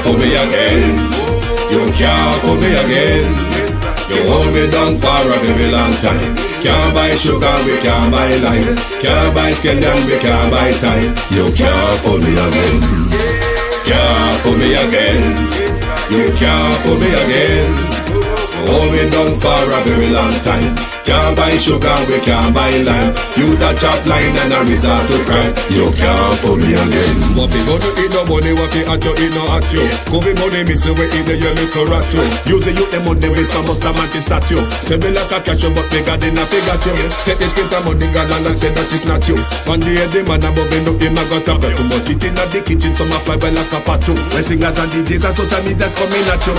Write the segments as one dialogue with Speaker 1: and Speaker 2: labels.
Speaker 1: fool me again. You can't fool me again. You hold me down for a very long time. Can't buy sugar, we can't buy lime. Can't buy scallion, we can't buy time. You can't fool me again. Can't fool me again. You can't fool me again. Hold me down for a very long time. Can't buy sugar, we can't buy lime. You touch up line and a resort to crime. You can't fool me again.
Speaker 2: What we gonna eat no money, what we at you, eat no at you. COVID money, miss away in the little rat you. Use the youth, the money, waste my must have statue. Say me like a catch you, but bigger than a figure you. Take this spit of money, girl, and say that it's not you. One day the man above me, look him, I got a bet. Too much it in the kitchen, some a fly by like a pat too. When singers and DJs and social media's coming at you.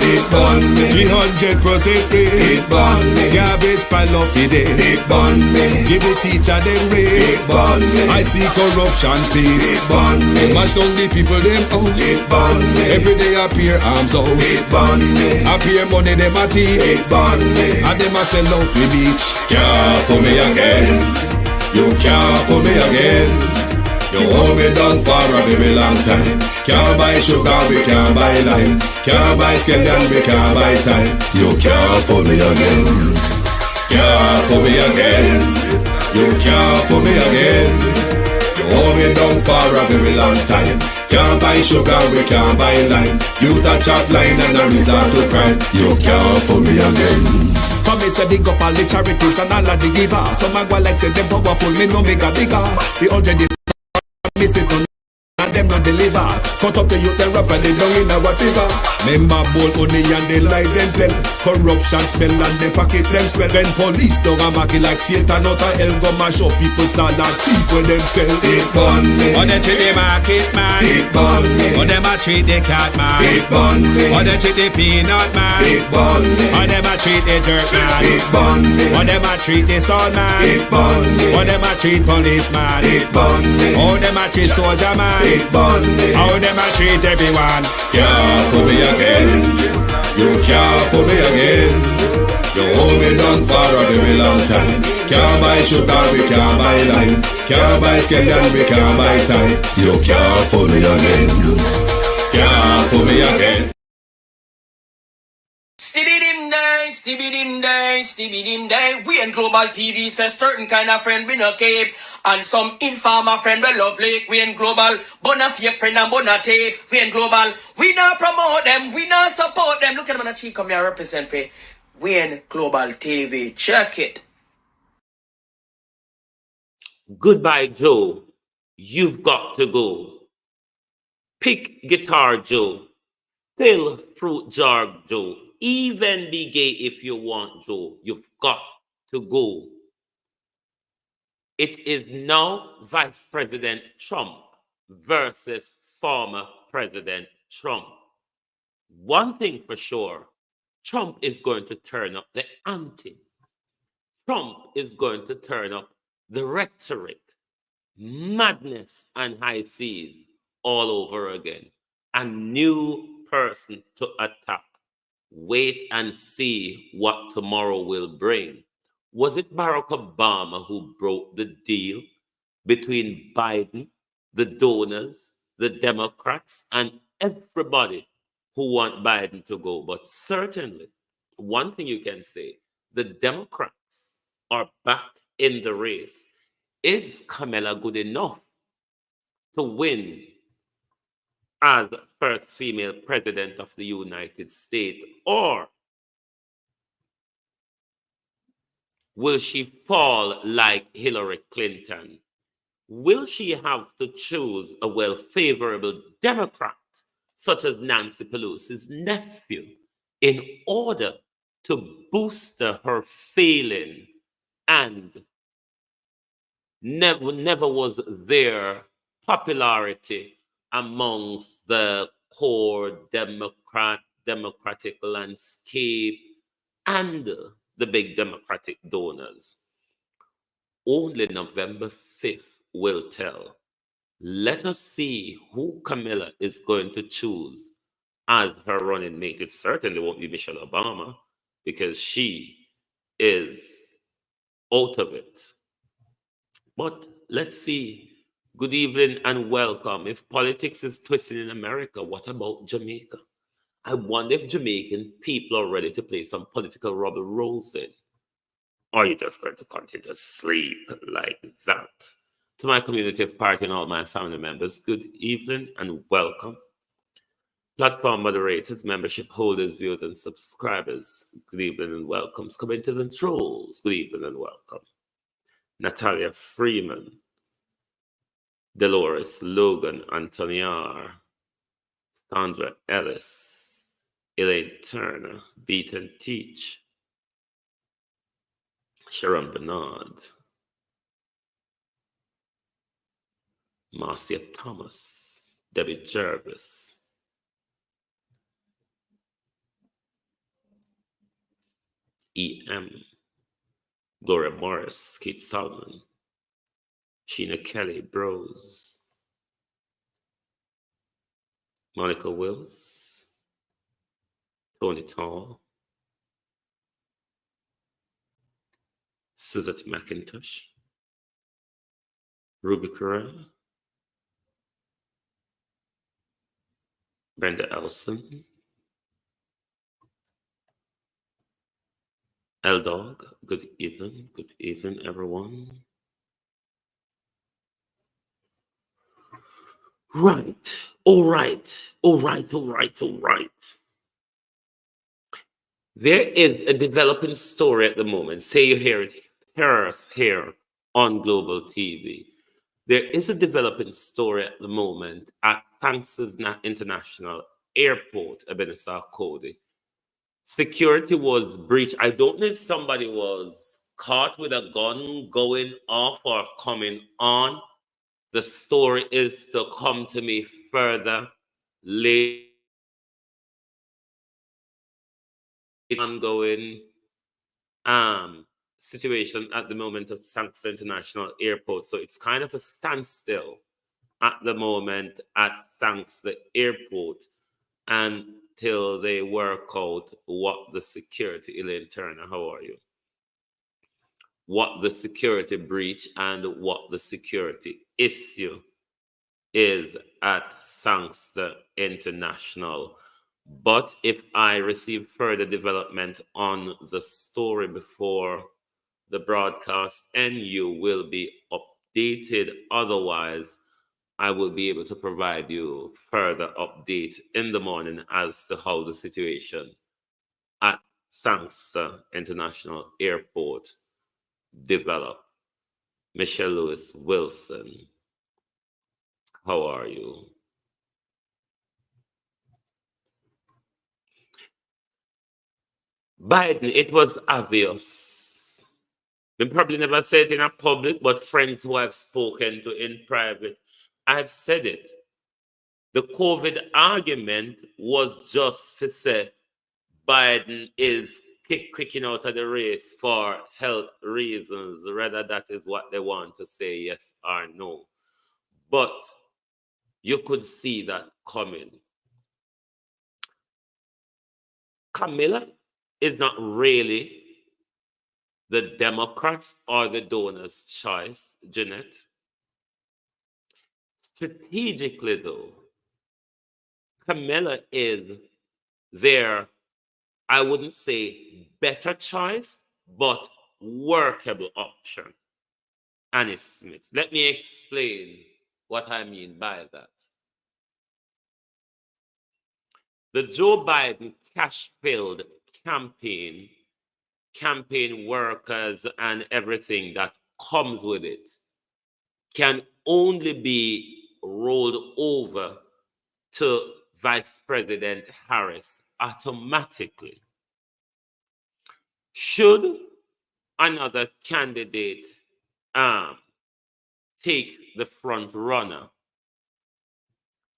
Speaker 1: It burn me.
Speaker 2: 300% raise.
Speaker 1: It burn me.
Speaker 2: Garbage pile of it.
Speaker 1: It burn me.
Speaker 2: Give the teacher them raise.
Speaker 1: It burn me.
Speaker 2: I see corruption cease.
Speaker 1: It burn me.
Speaker 2: Mash down the people them house.
Speaker 1: It burn me.
Speaker 2: Every day appear arms out.
Speaker 1: It burn me.
Speaker 2: Appear money them a thief.
Speaker 1: It burn me.
Speaker 2: And them a sell out the beach.
Speaker 1: Can't fool me again. You can't fool me again. You hold me down for a very long time. Can't buy sugar, we can't buy lime. Can't buy scallion, we can't buy time. You can't fool me again. Can't fool me again. You can't fool me again. You hold me down for a very long time. Can't buy sugar, we can't buy lime. You touch up line and a resort to crime. You can't fool me again.
Speaker 2: Come me say big up all the charities and all of the givers. Some a go like say them powerful, me no make a bigger. The already miss it on and them not deliver. Cut up the youth and rap and they down in our fever. Member bowl only and they lie them tell. Corruption smell and they pocket them swell. When police don't a market like Satan out of hell go mash up people start like thief when them sell.
Speaker 1: It burn me.
Speaker 2: Or they treat the market man.
Speaker 1: It burn me.
Speaker 2: Or them a treat the cat man.
Speaker 1: It burn me.
Speaker 2: Or they treat the peanut man.
Speaker 1: It burn me.
Speaker 2: Or them a treat the dirt man.
Speaker 1: It burn me.
Speaker 2: Or them a treat the sun man.
Speaker 1: It burn me.
Speaker 2: Or them a treat policeman.
Speaker 1: It burn me.
Speaker 2: Or them a treat soldier man.
Speaker 1: It burn me.
Speaker 2: How them a treat everyone.
Speaker 1: Can't fool me again. You can't fool me again. You hold me down for a very long time. Can't buy sugar, we can't buy lime. Can't buy scallion, we can't buy time. You can't fool me again. Can't fool me again.
Speaker 3: Stibby dim day. We in Global TV says certain kind of friend we no cape. And some informer friend we lovely. We in Global, bona fake friend and bona tape. We in Global, we not promote them, we not support them. Look at them on the cheek, come here represent for we in Global TV. Check it.
Speaker 4: Goodbye, Joe. You've got to go. Pick guitar, Joe. Fill fruit jar, Joe. Even be gay if you want, Joe. You've got to go. It is now Vice President Trump versus former President Trump. One thing for sure, Trump is going to turn up the ante. Trump is going to turn up the rhetoric, madness and high seas all over again. A new person to attack. Wait and see what tomorrow will bring. Was it Barack Obama who broke the deal between Biden, the donors, the Democrats, and everybody who want Biden to go? But certainly, one thing you can say, the Democrats are back in the race. Is Kamala good enough to win as first female president of the United States, or will she fall like Hillary Clinton? Will she have to choose a well-favorable Democrat such as Nancy Pelosi's nephew in order to boost her failing and never was there popularity amongst the core democratic landscape and the big Democratic donors? Only November 5th will tell. Let us see who Kamala is going to choose as her running mate. It certainly won't be Michelle Obama because she is out of it. But let's see Good evening and welcome. If politics is twisting in America, what about Jamaica? I wonder if Jamaican people are ready to play some political rubber rousing. Or are you just going to continue to sleep like that? To my community of party and all my family members, good evening and welcome. Platform moderators, membership holders, viewers, and subscribers, good evening and welcome. Commenters and trolls, good evening and welcome. Natalia Freeman, Dolores Logan, Antoniar, Sandra Ellis, Elaine Turner, Beat and Teach, Sharon Bernard, Marcia Thomas, Debbie Jervis, E.M., Gloria Morris, Kate Salmon, Sheena Kelly, Bros, Monica Wills, Tony Tall, Suzette McIntosh, Ruby Correa, Brenda Elson, L-Dog, good evening, everyone. Right, all right. There is a developing story at the moment. Say you hear us here on Global TV. There is a developing story at the moment at Thanks International Airport, Ebenezer Cody. Security was breached. I don't know if somebody was caught with a gun going off or coming on. The story is to come to me further later. Ongoing situation at the moment at Thanks International Airport. So it's kind of a standstill at the moment at Thanks the Airport until they work out what the security, Elaine Turner, how are you? What the security breach and what the security issue is at Thanks International. But if I receive further development on the story before the broadcast, and you will be updated. Otherwise, I will be able to provide you further update in the morning as to how the situation at Thanks International Airport develop. Michelle Lewis Wilson, how are you? Biden, it was obvious. We probably never said it in a public, but friends who I've spoken to in private, I've said it. The COVID argument was just to say Biden is kicking out of the race for health reasons, rather that is what they want to say, yes or no. But you could see that coming. Camilla is not really the Democrats or the donors' choice, Jeanette. Strategically, though, Camilla is their, I wouldn't say better choice, but workable option. Annie Smith. Let me explain what I mean by that. The Joe Biden cash-filled campaign workers and everything that comes with it can only be rolled over to Vice President Harris automatically. Should another candidate take the front runner,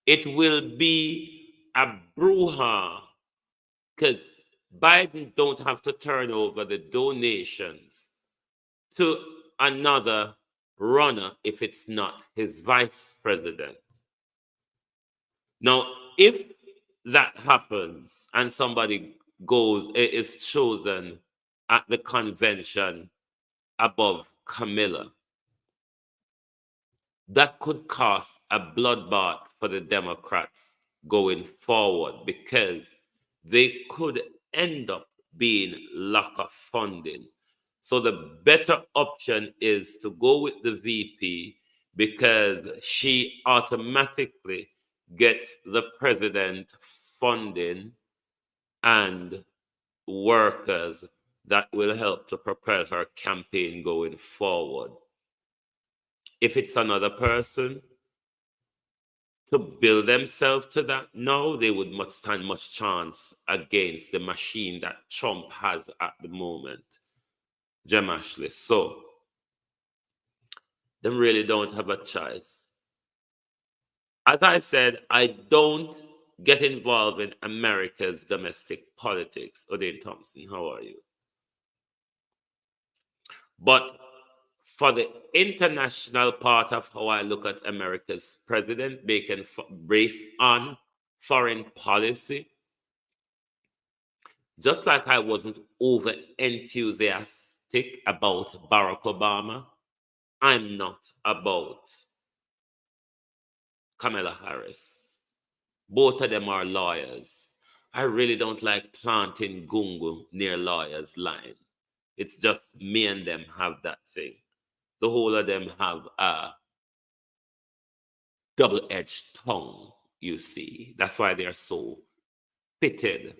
Speaker 4: it will be a brouhaha because Biden don't have to turn over the donations to another runner if it's not his vice president. Now, if that happens and somebody is chosen at the convention above Camilla, that could cause a bloodbath for the Democrats going forward, because they could end up being lack of funding. So the better option is to go with the VP, because she automatically gets the president funding and workers that will help to propel her campaign going forward. If it's another person to build themselves to that, no, they would not stand much chance against the machine that Trump has at the moment, Jem Ashley. So, they really don't have a choice. As I said, I don't get involved in America's domestic politics. Odin Thompson, how are you? But for the international part of how I look at America's president, they can based on foreign policy, just like I wasn't over enthusiastic about Barack Obama, I'm not about Kamala Harris. Both of them are lawyers. I really don't like planting gungu near lawyers' line. It's just me and them have that thing. The whole of them have a double-edged tongue, you see. That's why they are so fitted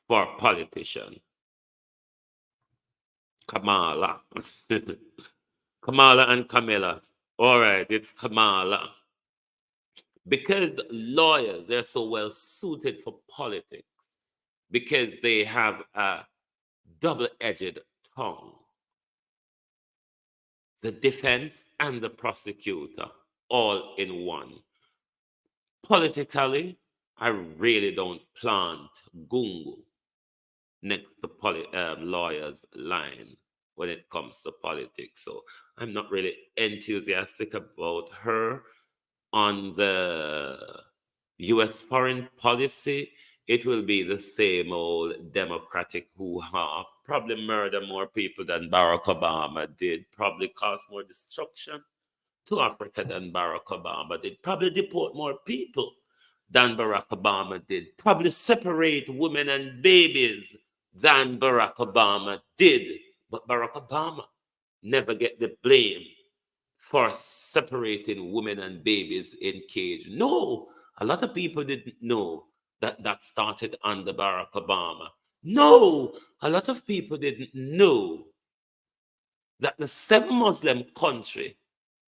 Speaker 4: for politician. Kamala. Kamala and Camilla. All right, it's Kamala. Because lawyers, they're so well suited for politics, because they have a double-edged tongue. The defense and the prosecutor all in one. Politically, I really don't plant gungu next to lawyers' line when it comes to politics. So I'm not really enthusiastic about her. On the U.S. foreign policy, it will be the same old Democratic hoo-ha. Probably murder more people than Barack Obama did. Probably cause more destruction to Africa than Barack Obama did. Probably deport more people than Barack Obama did. Probably separate women and babies than Barack Obama did. But Barack Obama never get the blame for separating women and babies in cage. No, a lot of people didn't know that that started under Barack Obama. No, a lot of people didn't know that the 7 Muslim country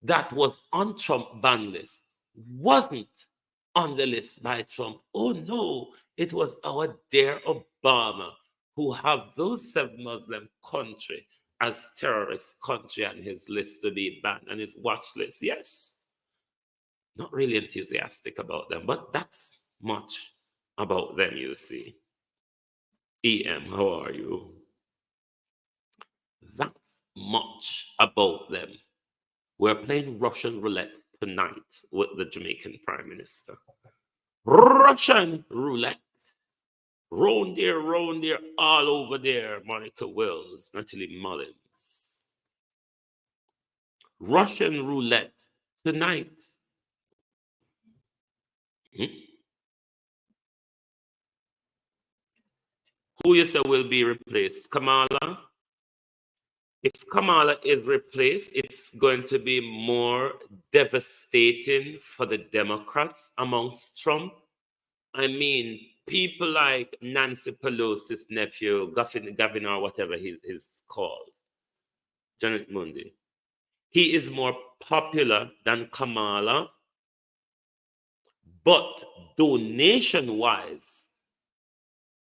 Speaker 4: that was on Trump ban list wasn't on the list by Trump. Oh no, it was our dear Obama who have those 7 Muslim country as terrorist country on his list to be banned, and his watch list. Yes, not really enthusiastic about them, but that's much about them, you see. EM, how are you? That's much about them. We're playing Russian roulette tonight with the Jamaican Prime Minister. Russian roulette. Round there, all over there. Monica Wells, Natalie Mullins. Russian roulette tonight. Who you say will be replaced? Kamala? If Kamala is replaced, it's going to be more devastating for the Democrats amongst Trump. I mean, people like Nancy Pelosi's nephew, Gavin or whatever he is called, Janet Mundy. He is more popular than Kamala, but donation-wise,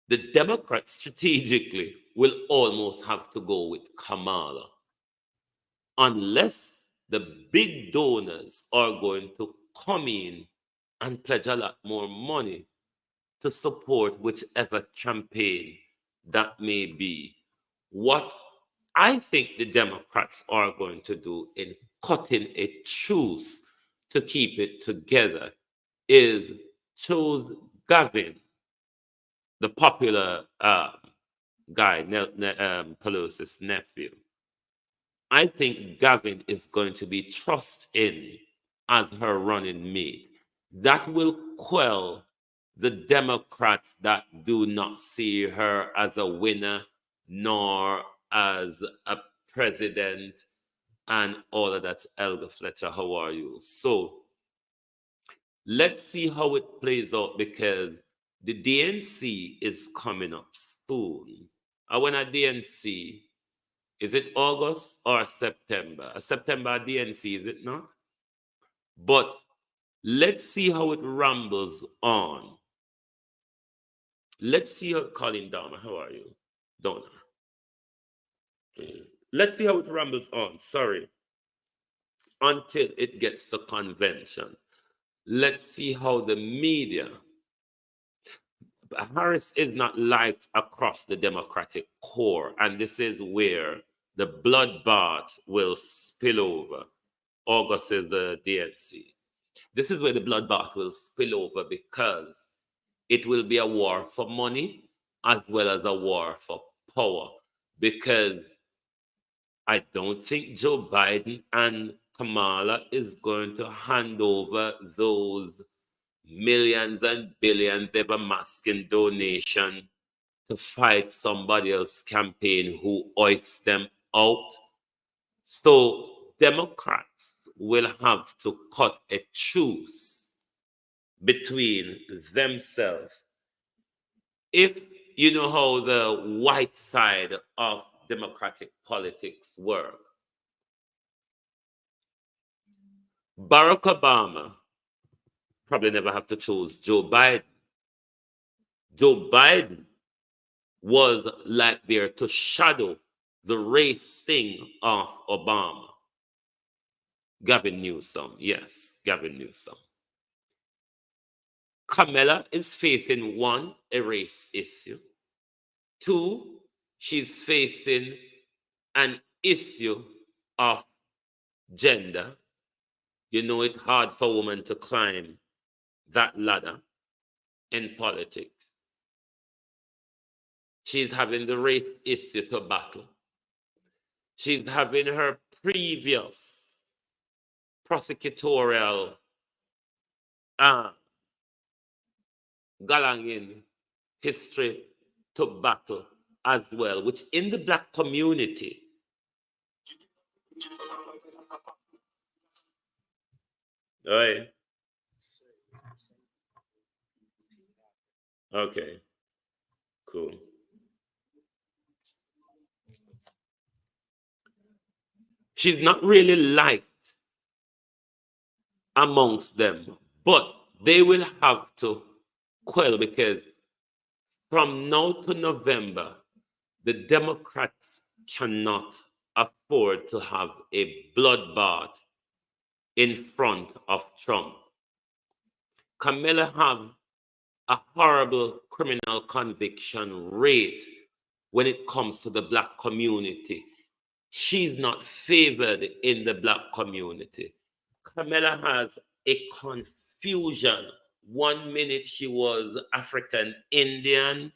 Speaker 4: the Democrats strategically will almost have to go with Kamala, unless the big donors are going to come in and pledge a lot more money to support whichever campaign that may be. What I think the Democrats are going to do in cutting a truce to keep it together is choose Gavin, the popular guy, Pelosi's nephew, I think Gavin is going to be thrust in as her running mate. That will quell the Democrats that do not see her as a winner nor as a president and all of that. Elder Fletcher, how are you? So let's see how it plays out, because the DNC is coming up soon. And when a DNC, is it August or September? A September DNC, is it not? But let's see how it rambles on. Let's see how, Colin Dahmer, how are you? Donna. Let's see how it rambles on, sorry, until it gets to convention. Let's see how the media, Harris is not liked across the Democratic core, and this is where the bloodbath will spill over. August is the DNC. This is where the bloodbath will spill over, because it will be a war for money as well as a war for power. Because I don't think Joe Biden and Kamala is going to hand over those millions and billions they've amassed in donation to fight somebody else's campaign who oils them out. So Democrats will have to cut a truce between themselves. If you know how the white side of Democratic politics work, Barack Obama probably never have to choose Joe Biden. Joe Biden was like there to shadow the race thing of Obama. Gavin Newsom, yes, Gavin Newsom. Kamala is facing one, a race issue. Two, she's facing an issue of gender. You know, it's hard for women to climb that ladder in politics. She's having the race issue to battle. She's having her previous prosecutorial galangin history to battle as well, which in the Black community, all right. Okay, cool. She's not really liked amongst them, but they will have to quell, because from now to November, the Democrats cannot afford to have a bloodbath in front of Trump. Kamala have a horrible criminal conviction rate when it comes to the Black community. She's not favored in the Black community. Kamala has a confusion. 1 minute she was African Indian,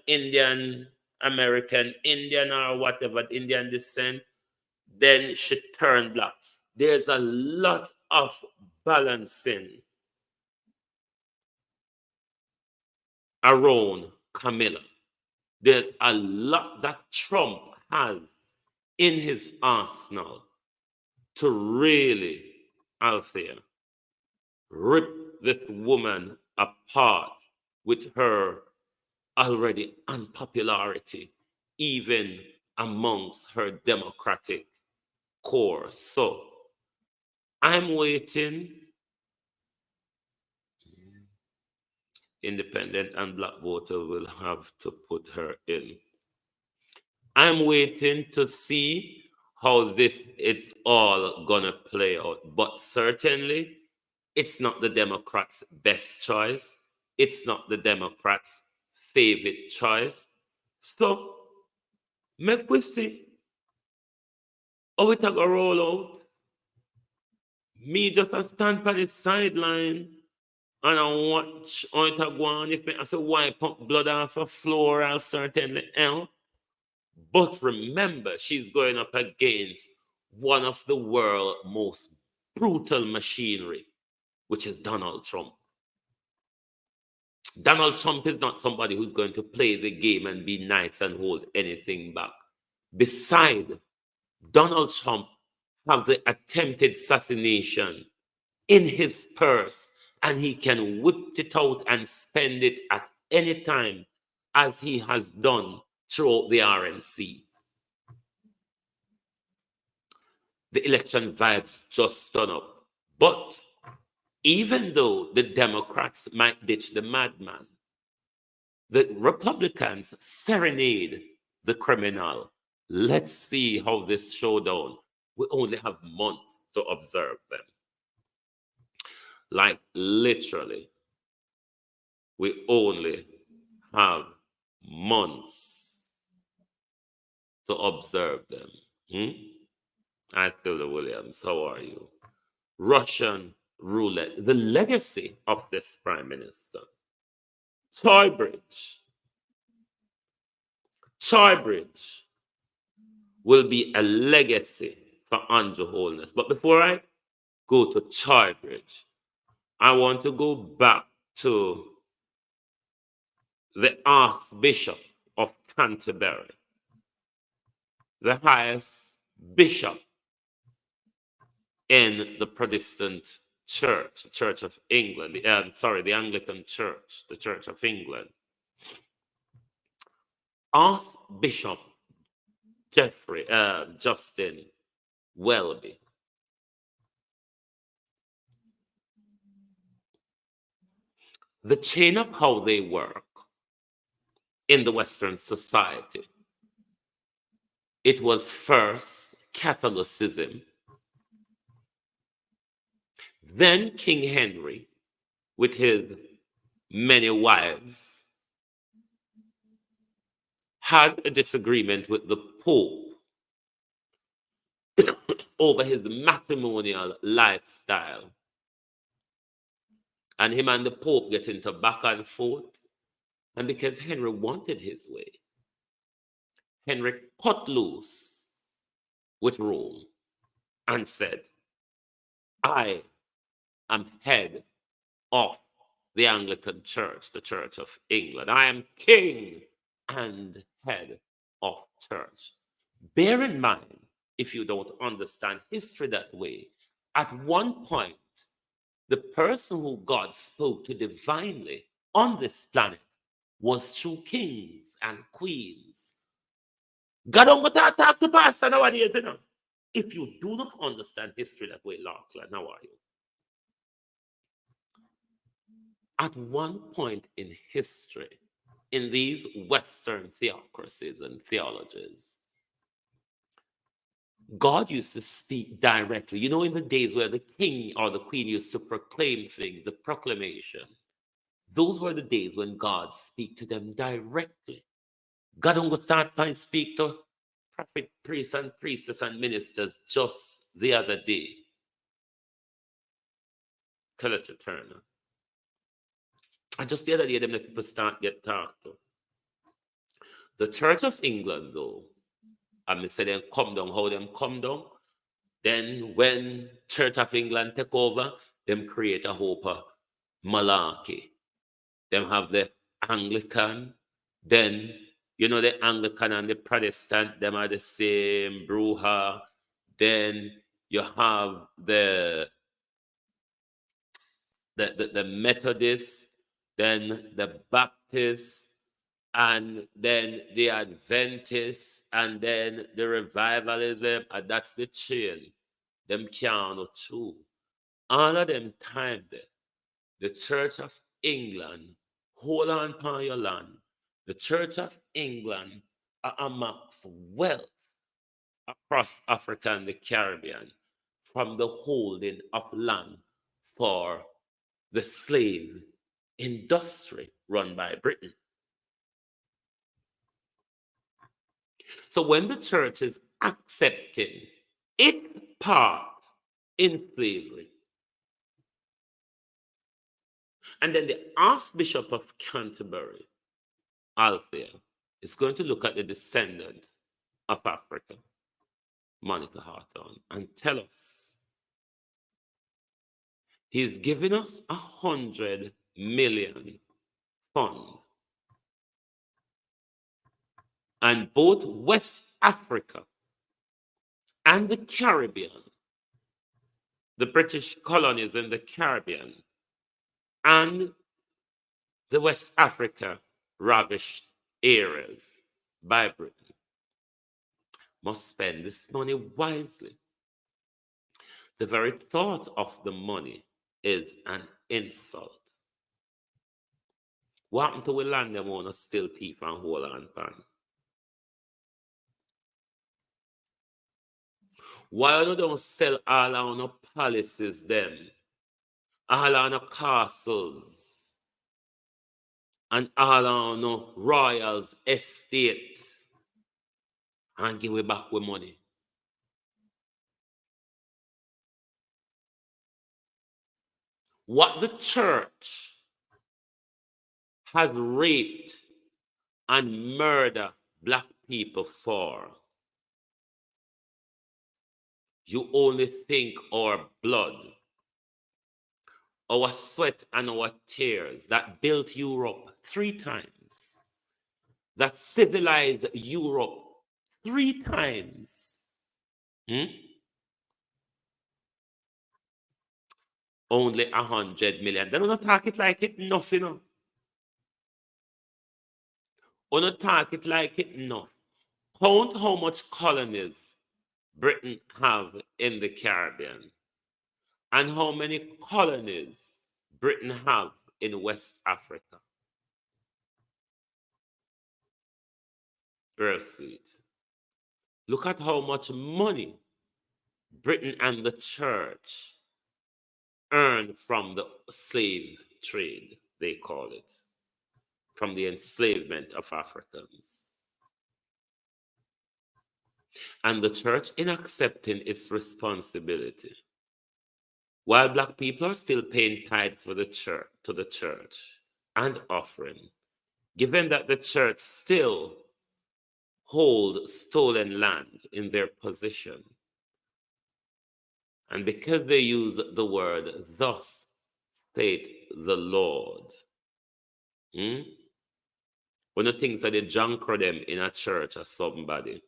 Speaker 4: Indian American Indian, or whatever, Indian descent. Then she turned Black. There's a lot of balancing around Kamala. There's a lot that Trump has in his arsenal to really, I'll say, rip this woman apart with her already unpopularity, even amongst her Democratic core. So I'm waiting. Independent and Black voter will have to put her in. I'm waiting to see how it's all gonna play out. But certainly, it's not the Democrats' best choice. It's not the Democrats' favorite choice. So, make we see how it go roll out. Me just a stand by the sideline and I watch how it go on. If I say wipe up blood off the floor, I'll certainly help. But remember, she's going up against one of the world's most brutal machinery, which is Donald Trump. Donald Trump is not somebody who's going to play the game and be nice and hold anything back. Besides, Donald Trump have the attempted assassination in his purse, and he can whip it out and spend it at any time, as he has done throughout the RNC. The election vibes just turn up. But even though the Democrats might ditch the madman, the Republicans serenade the criminal. Let's see how this showdown, we only have months to observe them. Like literally, we only have months to observe them. I still the Williams, how are you? Russian roulette, the legacy of this prime minister. Toybridge will be a legacy for Andrew Holness. But before I go to Toybridge, I want to go back to the Archbishop of Canterbury, the highest bishop in the Protestant Church, the Church of England, the Anglican Church, the Church of England. Archbishop Justin Welby. The chain of how they work in the Western society. It was first Catholicism, then King Henry with his many wives had a disagreement with the Pope over his matrimonial lifestyle. And him and the Pope get into back and forth. And because Henry wanted his way, Henry cut loose with Rome and said, I am head of the Anglican Church, the Church of England. I am king and head of church. Bear in mind, if you don't understand history that way, at one point, the person who God spoke to divinely on this planet was through kings and queens. God don't go to talk to pastor nowadays, you know. If you do not understand history that way, Clarke, how are you? At one point in history, in these Western theocracies and theologies, God used to speak directly. You know, in the days where the king or the queen used to proclaim things, a proclamation, those were the days when God speak to them directly. God don't go start and speak to prophet, priests, and priestess and ministers just the other day. Tell it to Turner. And just the other day, them people start get talked to. The Church of England, though, and they say them come down, how them come down. Then when Church of England take over, them create a hope of malarkey. Them have the Anglican, then, you know, the Anglican and the Protestant, them are the same brouhaha. Then you have the Methodist, then the Baptist, and then the Adventists, and then the Revivalism, and that's the chain. Them can't too. All of them time there. The Church of England, hold on upon your land. The Church of England are amongst wealth across Africa and the Caribbean from the holding of land for the slave industry run by Britain. So when the church is accepting its part in slavery, and then the Archbishop of Canterbury, Althea, is going to look at the descendants of Africa, Monica Hawthorne, and tell us he's giving us 100 million fund. And both West Africa and the Caribbean, the British colonies in the Caribbean, and the West Africa ravished areas by Britain must spend this money wisely. The very thought of the money is an insult. What happened to we land them on a still thief and hole and pan? Why don't sell all our palaces them, all our castles, and all our royals estate and give we back with money? What the church has raped and murdered black people for, you only think our blood, our sweat and our tears that built Europe 3 times, that civilized Europe 3 times. Only 100 million. They don't talk it like it enough, you know. They don't talk it like it enough. Count how much colonies Britain have in the Caribbean and how many colonies Britain have in West Africa. Real sweet. Look at how much money Britain and the church earned from the slave trade, they call it, from the enslavement of Africans. And the church, in accepting its responsibility, while black people are still paying tithe for the church, to the church and offering, given that the church still hold stolen land in their possession, and because they use the word "thus saith the Lord," one of the things that they junker them in a church or somebody,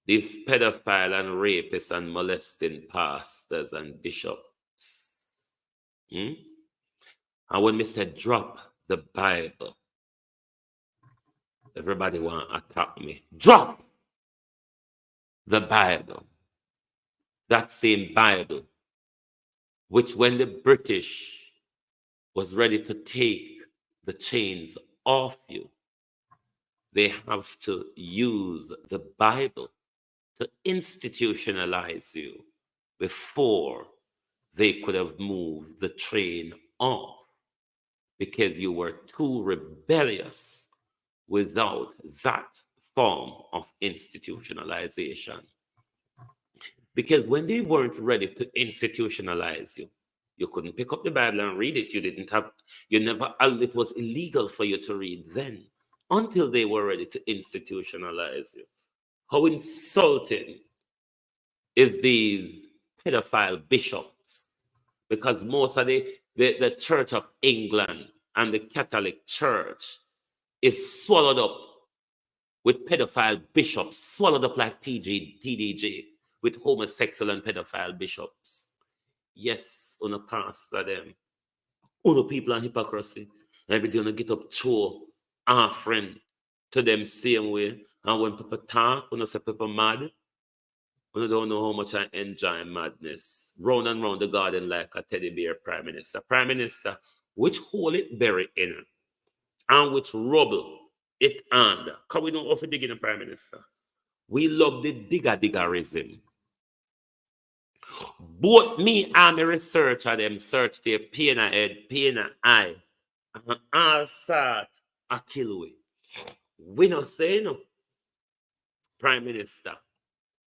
Speaker 4: these pedophile and rapists and molesting pastors and bishops. And when we said drop the Bible, everybody want to attack me. Drop the Bible. That same Bible, which when the British was ready to take the chains off you, they have to use the Bible to institutionalize you before they could have moved the train off, because you were too rebellious without that form of institutionalization. Because when they weren't ready to institutionalize you, you couldn't pick up the Bible and read it. It was illegal for you to read then, until they were ready to institutionalize you. How insulting is these pedophile bishops? Because most of the Church of England and the Catholic Church is swallowed up with pedophile bishops, swallowed up like TDJ, with homosexual and pedophile bishops. Yes, on a pastor them. Uno people and hypocrisy. Every day on get up throw offering to them same way. And when people talk, when say people mad, when don't know how much I enjoy madness. Round and round the garden like a teddy bear prime minister. Prime minister, which hole it bury in and which rubble it under. Because we don't offer digging a prime minister. We love the diggerism. Both me and the researcher them search their pain a head, pain a eye, and all sort a kill we. We not say no, Prime Minister.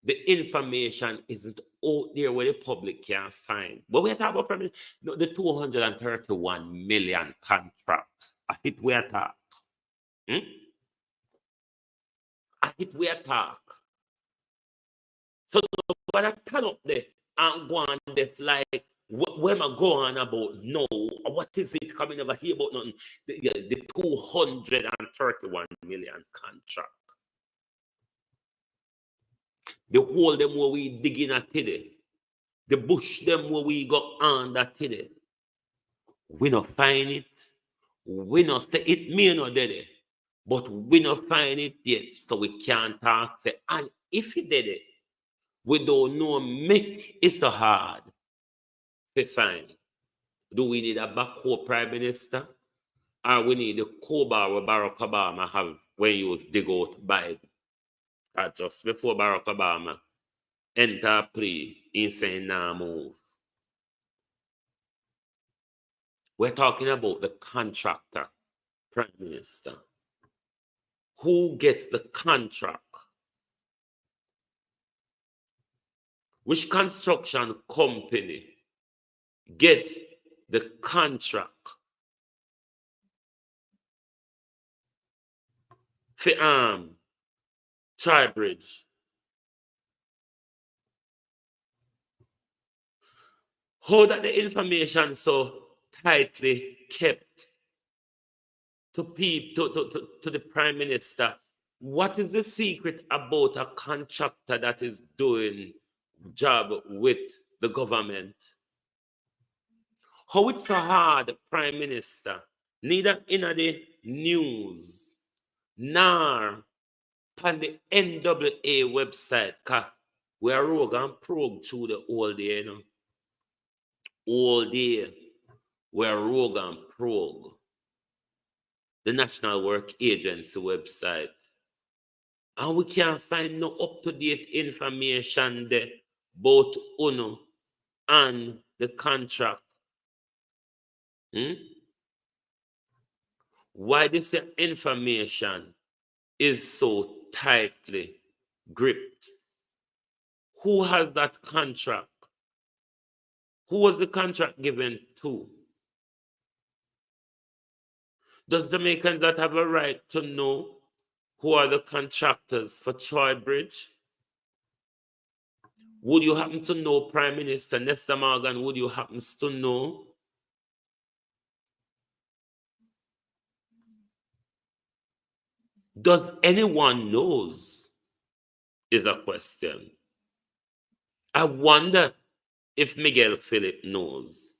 Speaker 4: The information isn't out there where the public can find. But we are talking about Prime Minister, no, the 231 million contract. I hit we are talking. I it we attack. So when I turn up there and go on deaf like what am I going about? No, what is it coming over here about nothing? The 231 million contract. The hole them where we digging at today. The bush them where we go under today. We not find it. We not stay it may not dead. But we not find it yet. So we can't talk. Say, and if it did it, we don't know make it so hard to find. Do we need a backup prime minister? Or we need the cobra where Barack Obama have when he was dig out Biden? Just before Barack Obama enter play, he saying nah move. We're talking about the contractor prime minister. Who gets the contract? Which construction company get the contract for Tri-Bridge? How that the information so tightly kept to the prime minister? What is the secret about a contractor that is doing job with the government? How it's so hard, prime minister, neither in the news nor on the NWA website, cause we are rogue and probe through the whole day, you know. All day we are rogue and probe. The National Work Agency website. And we can't find no up-to-date information there about UNO and the contract. Why this information is so tightly gripped? Who has that contract? Who was the contract given to? Does Jamaicans that have a right to know who are the contractors for Tri-Bridge? Would you happen to know Prime Minister Nestor Morgan? Would you happen to know? Does anyone knows? Is a question. I wonder if Miguel Philip knows.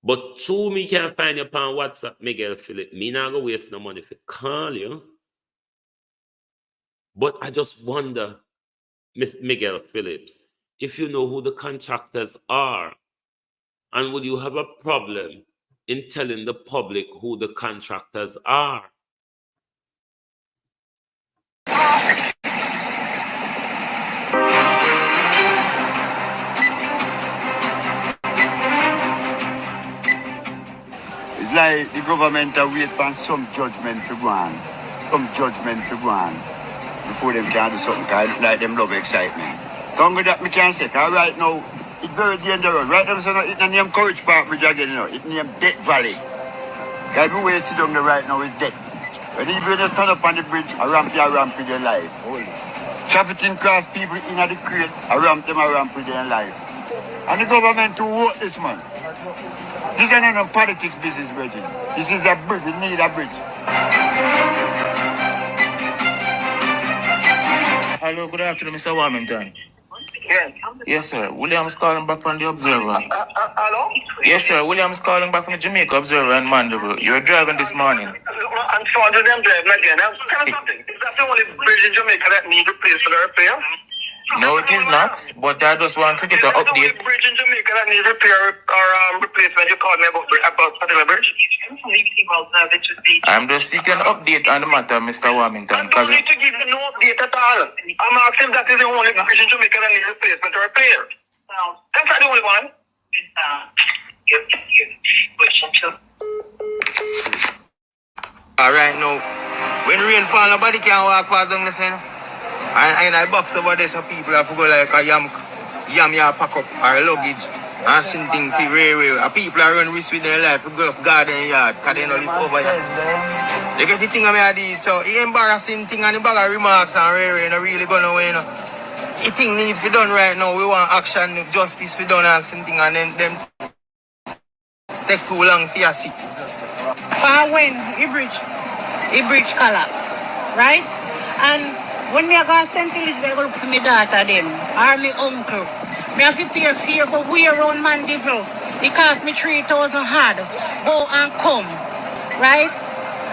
Speaker 4: But true, me can find you upon WhatsApp, Miguel Philip. Me not go waste no money to call you. But I just wonder, Miss Miguel Phillips, if you know who the contractors are, and would you have a problem in telling the public who the contractors are?
Speaker 5: Like the government wait for some judgment to go on. Some judgment to go on before them can do something, like them love excitement. Don't go that me can say, because right now, it's very dangerous. Right now, so it's not named Courage Park Bridge again, you know. It's named Death Valley. Because the way it's down there right now is death. But if you just stand up on the bridge, a ramp with their life. Trafficking cross people in the crate, a ramp with their life. And the government to vote this man. This is not a politics business, Reggie. This is a bridge. We need a bridge.
Speaker 6: Hello, good afternoon, Mr. Warmington.
Speaker 7: Yes.
Speaker 6: Yes, sir. William's calling back from the Observer.
Speaker 7: Hello?
Speaker 6: Yes, sir. William's calling back from the Jamaica Observer in Mandeville. You were driving this morning.
Speaker 7: I'm sorry to them driving again. Now, tell me something. Is that the only bridge in Jamaica that needs replaced for the repair?
Speaker 6: No, it is not. But I just want to get an update.
Speaker 7: Is that the only bridge in Jamaica that needs repair or replacement? You called me about particular bridge?
Speaker 6: I'm just seeking an update on the matter, Mr. Warmington.
Speaker 7: I don't need to give you no update at all. I'm asking that is the only bridge in Jamaica that needs replacement or repair. That's not the only one.
Speaker 5: Alright now, when rain fall, nobody can walk past them, listen. And I box over there so people have to go like a yam pack up or luggage. And something for railway. People are run risk with their life to go to garden yard because they don't live over here. They get the thing I did. So it's embarrassing thing and the bag of remarks and railway not really going away. The thing needs to be done right now. We want action, justice to be done and something, and then them take too long for your seat.
Speaker 8: When the bridge collapse, right? And when me go to St. Elizabeth, I go look for my daughter them, or my uncle. Me have to pay fear go way around Mandeville. It cost me 3,000 hard. Go and come, right?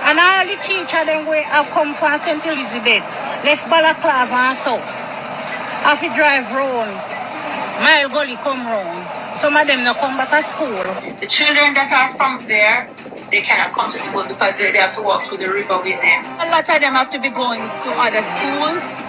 Speaker 8: And all the teachers them way have come from St. Elizabeth, left Balaclava and South. Have to drive round. Mile Gully come round. Some of them not come back to school.
Speaker 9: The children that are from there, they cannot come to school because they have to walk through the river with them. A lot of them have to be going to other schools,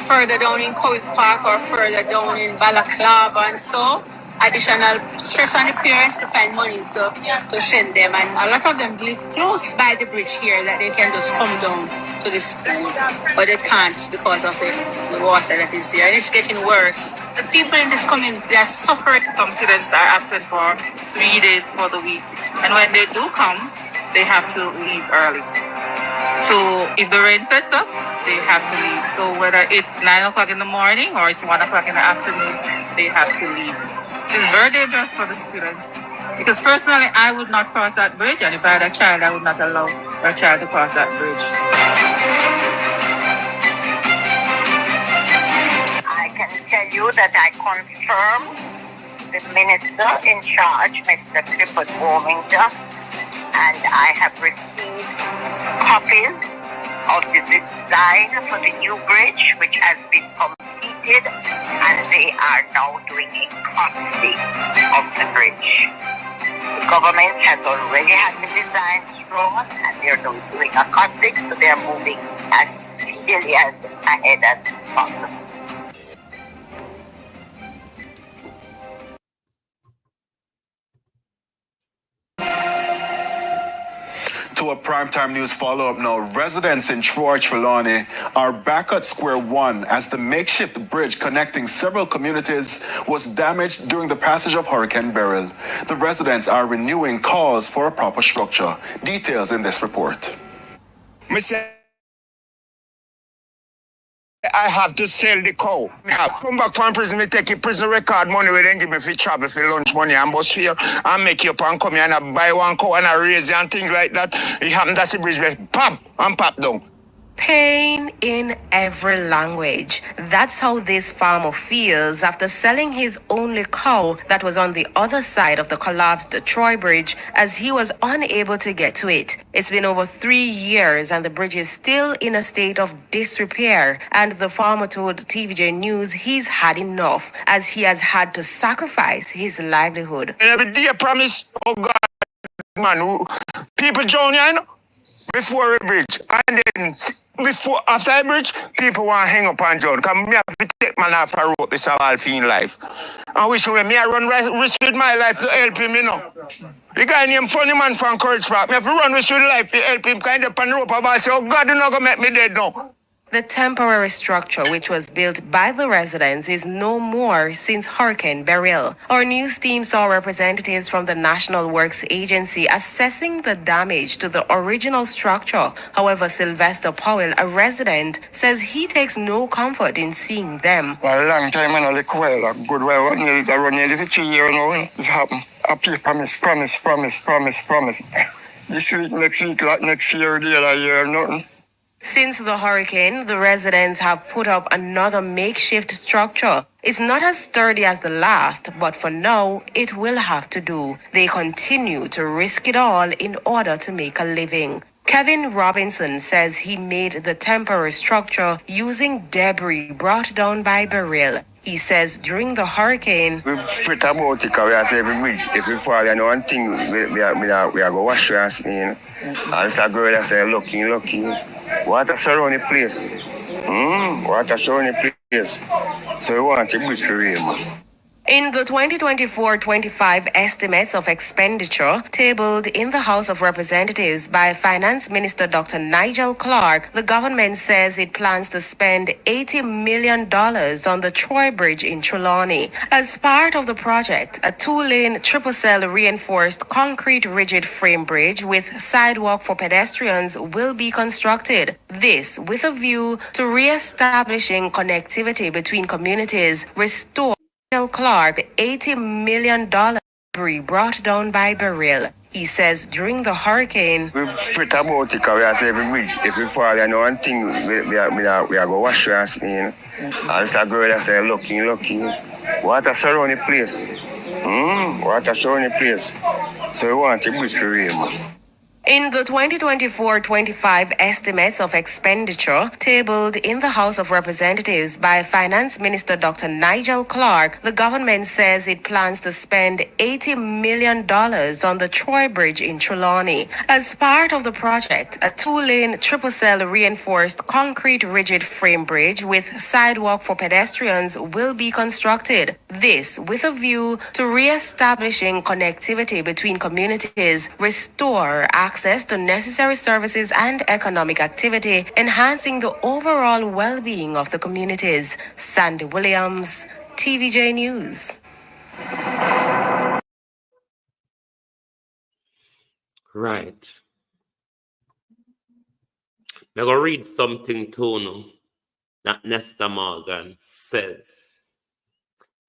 Speaker 9: further down in Clarke Park or further down in Balaclava and so. Additional stress on the parents to find money to send them, and a lot of them live close by the bridge here that they can just come down to the school, but they can't because of the water that is there, and it's getting worse. The people in this community, they are suffering.
Speaker 10: Some students are absent for 3 days for the week, and when they do come, they have to leave early. So if the rain sets up, they have to leave. So whether it's 9 o'clock in the morning or it's 1 o'clock in the afternoon, they have to leave. It's very dangerous for the students. Because personally, I would not cross that bridge, and if I had a child, I would not allow a child to cross that bridge.
Speaker 11: I can tell you that I confirm the minister in charge, Mr. Clifford Warmington, and I have received copies of the design for the new bridge, which has been completed, and they are now doing a costing of the bridge. The government has already had the designs drawn, and they're now doing a costing, so they're moving as speedily as ahead as possible.
Speaker 12: To a primetime news follow-up now. Residents in Trelawny are back at square one as the makeshift bridge connecting several communities was damaged during the passage of Hurricane Beryl. The residents are renewing calls for a proper structure. Details in this report.
Speaker 5: I have to sell the cow. I come back from prison, me take a prison record money, we then give me for travel, for lunch money, and bus fare, and make you up and come here and I buy one cow and I raise it and things like that. It happened, that's the bridge, pop, and pop down.
Speaker 13: Pain in every language. That's how this farmer feels after selling his only cow that was on the other side of the collapsed Troy Bridge as he was unable to get to it. It's been over 3 years and the bridge is still in a state of disrepair, and the farmer told TVJ News he's had enough as he has had to sacrifice his livelihood.
Speaker 5: And every day I promise, oh God, man, people join you know, before a bridge, and then after a bridge, people want to hang up on John. Because me have to take man off a rope, it's all in life. And wish me I run risk with my life to help him, you know. The guy named Funny Man from Courage Park, me have to run risk with life to help him, kind of on the rope about say, oh God, you're not going to make me dead now.
Speaker 13: The temporary structure, which was built by the residents, is no more since Hurricane Beryl. Our news team saw representatives from the National Works Agency assessing the damage to the original structure. However, Sylvester Powell, a resident, says he takes no comfort in seeing them.
Speaker 5: Well, a long time and I look well, a good while, I run nearly for 3 years now, it happened. I promise. This week, next year, the other year, nothing.
Speaker 13: Since the hurricane, the residents have put up another makeshift structure. It's not as sturdy as the last, but for now, it will have to do. They continue to risk it all in order to make a living. Kevin Robinson says he made the temporary structure using debris brought down by Beryl. He says during the hurricane,
Speaker 5: we fret about it because we have every bridge. If we fall, you know, one thing, we are going to wash your hands, you know. And it's a girl that says, lucky. Water surround the place. Water surround the place. So we want a bridge for real, man.
Speaker 13: In the 2024-25 estimates of expenditure tabled in the House of Representatives by Finance Minister Dr. Nigel Clarke, the government says it plans to spend $80 million on the Troy Bridge in Trelawney. As part of the project, a two-lane triple-cell reinforced concrete rigid frame bridge with sidewalk for pedestrians will be constructed. This with a view to re-establishing connectivity between communities, restore Clarke $80 million brought down by Beryl. He says during the hurricane,
Speaker 5: We fret about it because we are every bridge. If we fall, you know, one thing we are going to wash your hands, you know. And it's a girl that say, lucky. Water surround the place. Water surround the place. So we want a bridge for real, man.
Speaker 13: in the 2024-25 estimates of expenditure tabled in the House of Representatives by Finance Minister Dr. Nigel Clarke, the government says it plans to spend $80 million on the Troy Bridge in Trelawney. As part of the project, a two-lane triple-cell reinforced concrete rigid frame bridge with sidewalk for pedestrians will be constructed. This with a view to re-establishing connectivity between communities, restore access to necessary services and economic activity, enhancing the overall well-being of the communities. Sandy Williams, TVJ News.
Speaker 4: Right. I'm going to read something to you that Nesta Morgan says.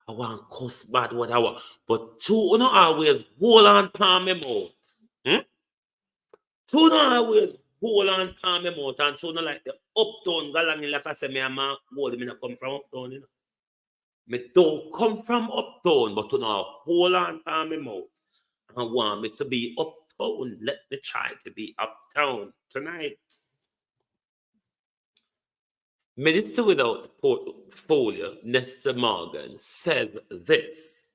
Speaker 4: I want cuss bad what I want, but two no always hold on palm me mouth. Two no always hold on palm me mouth, and two no like the uptown galang like I say me a man hold me not come from uptown, you know. Me don't come from uptown, but to now hold on palm me mouth and want me to be uptown. Let me try to be uptown tonight. Minister without portfolio, Nesta Morgan, says this.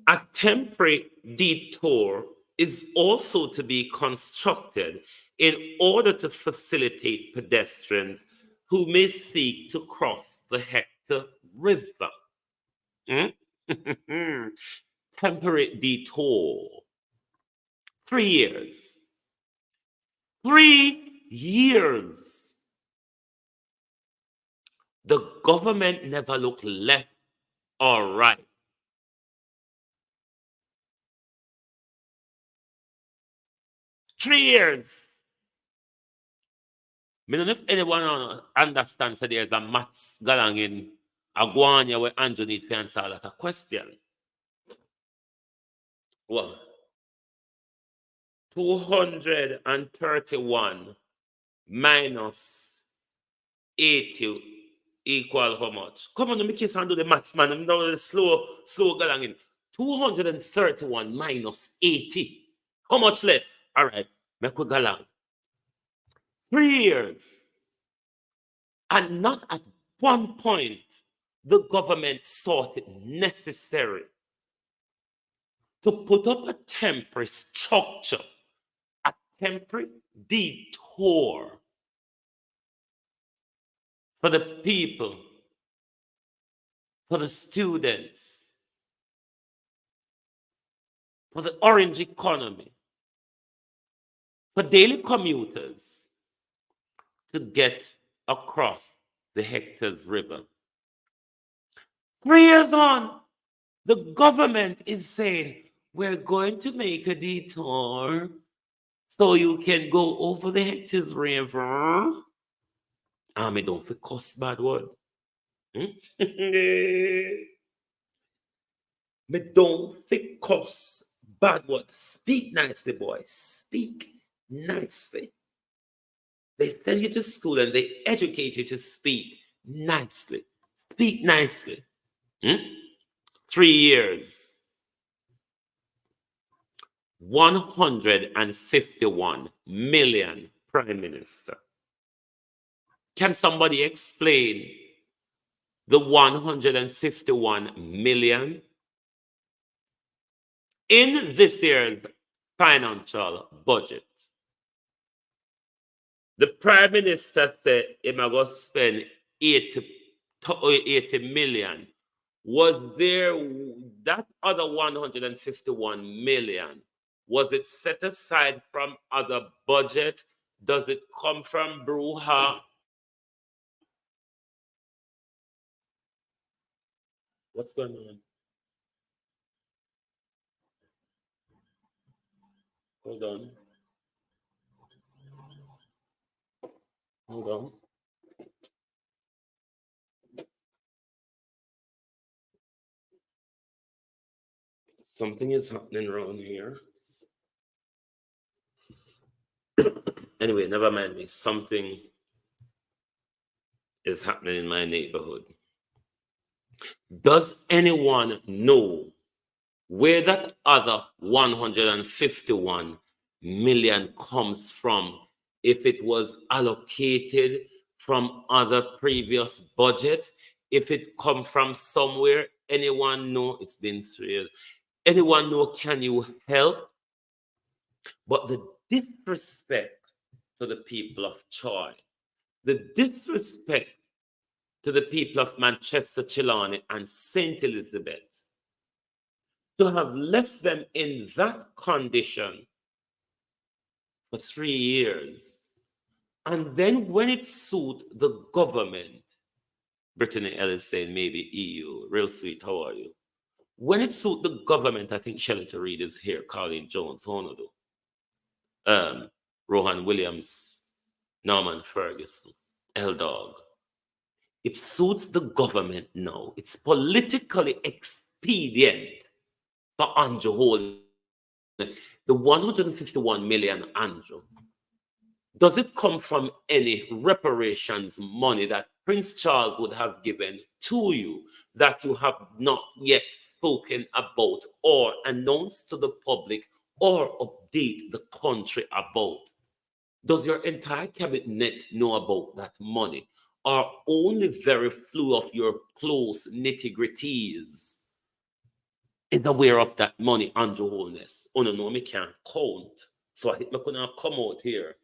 Speaker 4: A temporary detour is also to be constructed in order to facilitate pedestrians who may seek to cross the Hector River. Temporary detour. 3 years. 3 years. The government never looked left or right. Three years. I don't know if anyone understands that there's a maths galang in Aguanya where Andrew needs to answer that a question. Well, 231 minus 80 equal how much? Come on, let me kiss and do the maths, man. I'm now slow galang in. 231 minus 80. How much left? All right, make we galang. 3 years. And not at one point the government thought it necessary to put up a temporary structure, a temporary detour for the people, for the students, for the orange economy, for daily commuters to get across the Hector's River. 3 years on, the government is saying, we're going to make a detour so you can go over the Hector's River. Me don't feel cuss bad word. Me don't feel cuss bad word. Speak nicely, boys. Speak nicely. They send you to school and they educate you to speak nicely. Speak nicely. 3 years. 151 million, Prime Minister. Can somebody explain the 151 million? In this year's financial budget, the Prime Minister said he might go spend 80 million, was there that other 151 million? Was it set aside from other budget? Does it come from Bruha? What's going on? Hold on. Hold on. Something is happening around here. Anyway, never mind me. Something is happening in my neighborhood. Does anyone know where that other 151 million comes from? If it was allocated from other previous budget, if it come from somewhere, anyone know? It's been 3 years. Anyone know? Can you help? But the disrespect to the people of Troy, the disrespect to the people of Manchester, Chilani, and St. Elizabeth, to have left them in that condition for 3 years. And then when it suit the government, Brittany Ellis saying maybe EU, real sweet, how are you? When it suit the government, I think Shelley to read is here, Colleen Jones, Honodo, Rohan Williams, Norman Ferguson, L-Dog. It suits the government now. It's politically expedient for Andrew Holness. The 151 million, Andrew, does it come from any reparations money that Prince Charles would have given to you that you have not yet spoken about or announced to the public or update the country about? Does your entire cabinet know about that money? Or only very few of your close nitty-gritties is aware of that money, Andrew Holness? Oh, no, me can't count. So I think I'm going to come out here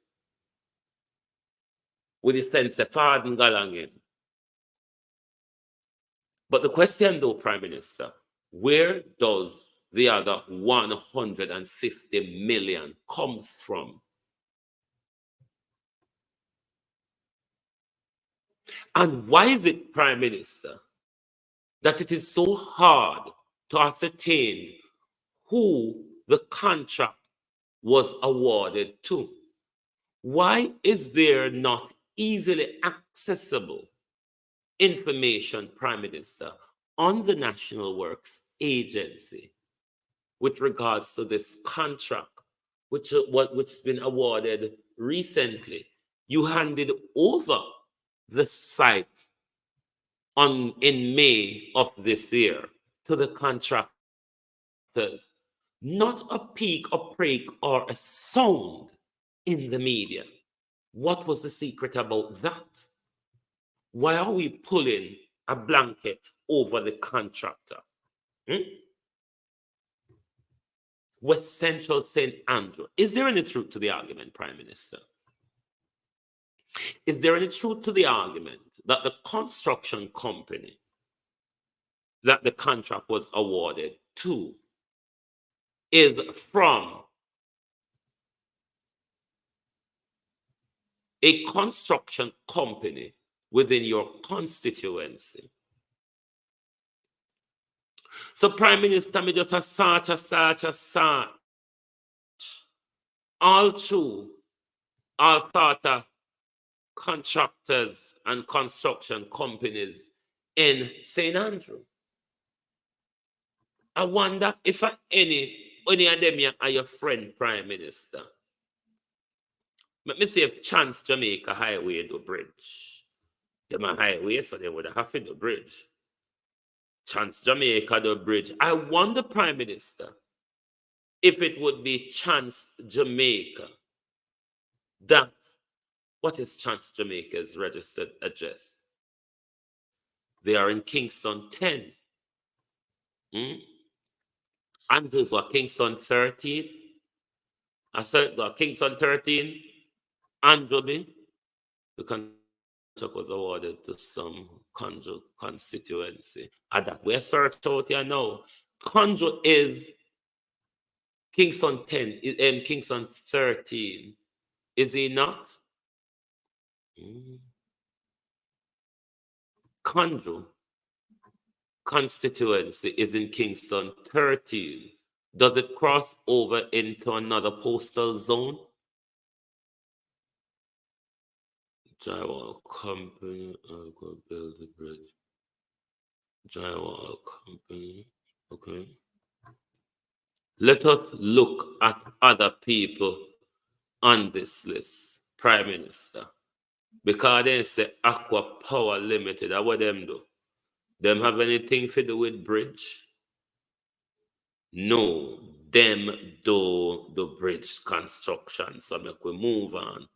Speaker 4: with the sense of pardon galangin. But the question though, Prime Minister, where does the other 150 million comes from? And why is it, Prime Minister, that it is so hard to ascertain who the contract was awarded to? Why is there not easily accessible information, Prime Minister, on the National Works Agency with regards to this contract, which has been awarded recently? You handed over the site in May of this year to the contractors. Not a peek, a break, or a sound in the media. What was the secret about that? Why are we pulling a blanket over the contractor? West Central St. Andrew. Is there any truth to the argument, Prime Minister? Is there any truth to the argument that the construction company that the contract was awarded to is from a construction company within your constituency? So, Prime Minister, me just a search. All through all sort of contractors and construction companies in St. Andrew. I wonder if any of them are your friend, Prime Minister. Let me see if Chance Jamaica Highway do bridge. Them a highway, so they would have to do bridge. Chance Jamaica do bridge. I wonder, Prime Minister, if it would be Chance Jamaica that, what is Chance Jamaica's registered address? They are in Kingston 10. Andrews were Kingston 13. I said Kingston 13. Andrew, you can was awarded to some Conjo constituency. And that we're search out here now. Conjo is Kingston 10, Kingston 13. Is he not? Conjo constituency is in Kingston 13. Does it cross over into another postal zone? Drywall company, I'll go build the bridge. Drywall company, okay. Let us look at other people on this list, Prime Minister. Because they say Aqua Power Limited, what them do? Them have anything to do with bridge? No, them do the bridge construction. So make we move on.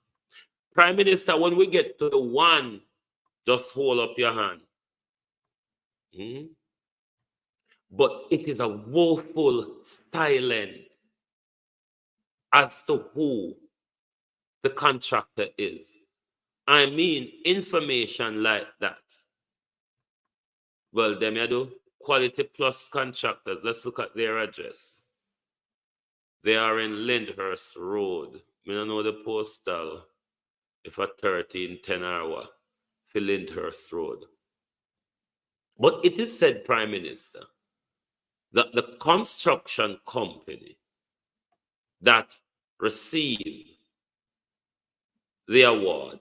Speaker 4: Prime Minister, when we get to the one, just hold up your hand. But it is a woeful silence as to who the contractor is. I mean, information like that. Well, them you do Quality Plus contractors. Let's look at their address. They are in Lyndhurst Road. I don't know the postal. If a 1310 hour for Lyndhurst Road. But it is said, Prime Minister, that the construction company that received the award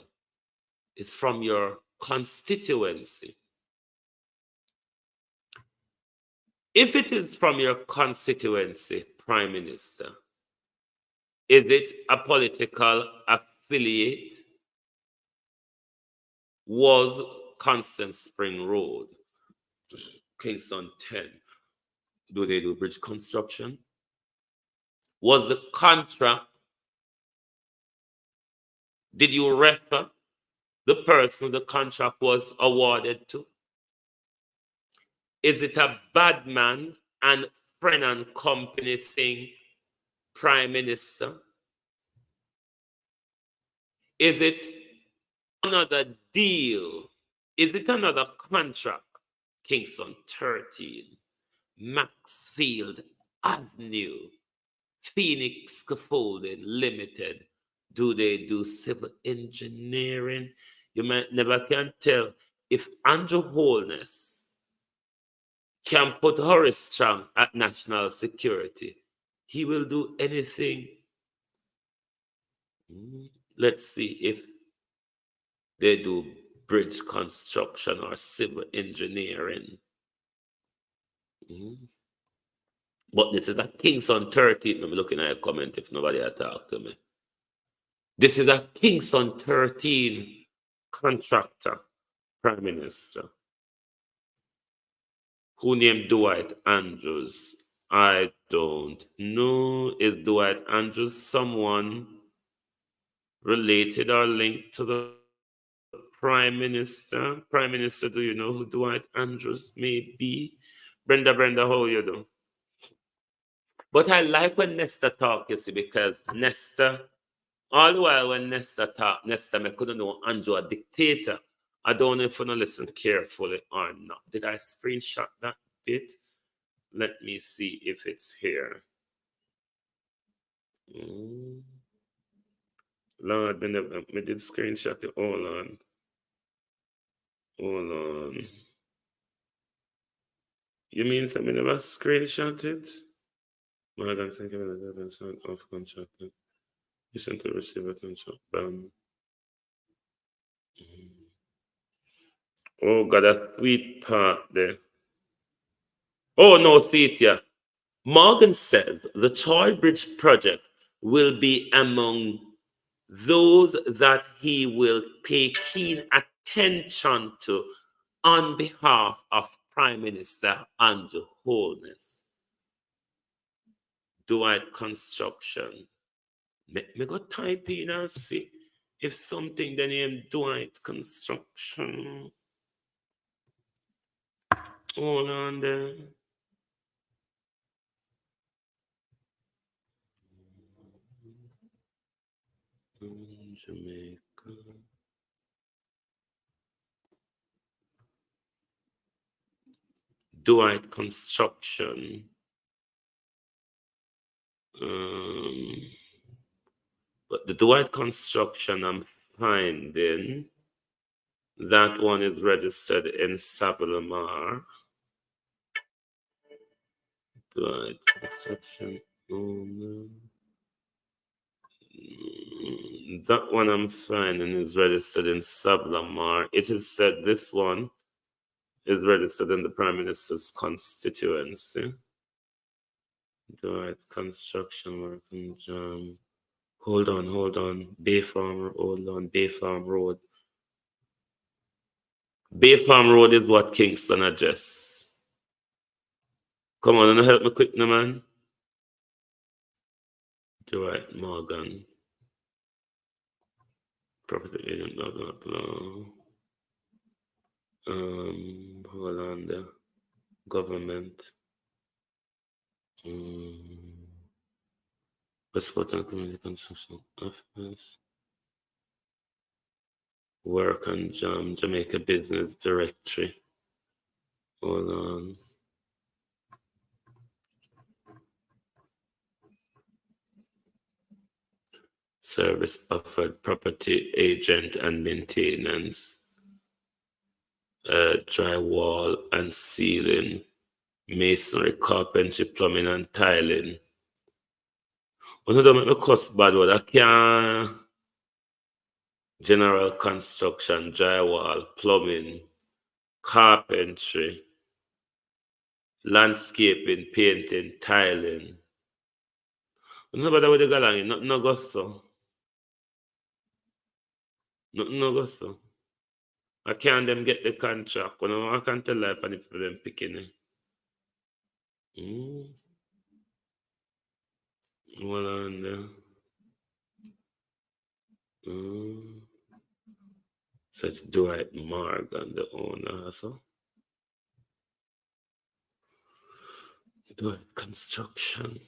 Speaker 4: is from your constituency. If it is from your constituency, Prime Minister, is it a political affiliate? Was Constant Spring Road, Kingston 10, do they do bridge construction? Was the contract, did you refer the person the contract was awarded to? Is it a bad man and friend and company thing, Prime Minister? Is it another deal? Is it another contract? Kingston 13, Maxfield Avenue, Phoenix Scaffolding Limited. Do they do civil engineering? You might never can tell. If Andrew Holness can put Horace Strong at national security, he will do anything. Let's see if they do bridge construction or civil engineering. But this is a Kingston 13. I'm looking at a comment if nobody had talked to me. This is a Kingston 13 contractor, Prime Minister, who named Dwight Andrews. I don't know. Is Dwight Andrews someone related or linked to the Prime Minister? Prime Minister, do you know who Dwight Andrews may be? Brenda, how you do? But I like when Nesta talk, you see, because Nesta, all the while when Nesta talk, Nesta, I couldn't know Andrew a dictator. I don't know if you listen carefully or not. Did I screenshot that bit? Let me see if it's here. Lord, I did screenshot it. Hold on. You mean something never screenshot it? My God, thank you for the sound of contract. Listen to receive a contract. Oh, God, a sweet part there. Oh, no, see it here. Morgan says the Troy Bridge project will be among those that he will pay keen attention to on behalf of Prime Minister Andrew Holness. Dwight Construction. Me go type in and see if something the name Dwight Construction. Hold on there. Jamaica. Dwight Construction. But the Dwight Construction I'm finding, that one is registered in Sabalamar. Dwight Construction. That one I'm finding is registered in Sablamar. It is said this one is registered in the Prime Minister's constituency. Dwight Construction Working Jam. Hold on. Bay Farm Road. Bay Farm Road is what Kingston address. Come on, and help me quick now, man. Dwight Morgan. Property agent, blah, blah, blah. Hold on there. Government. Sport and Community Construction Office. Work and Jam, Jamaica Business Directory. Hold on. Service offered, property agent and maintenance. Drywall and ceiling. Masonry, carpentry, plumbing and tiling. One of them make me cuss bad word. I can't. General construction, drywall, plumbing, carpentry, landscaping, painting, tiling. Nothing about with the galang, nothing no go so. Nothing no go so. I can't them get the contract. When I can tell life and if them picking it. Well on there. So it's Dwight Morgan, the owner, so. Dwight Construction.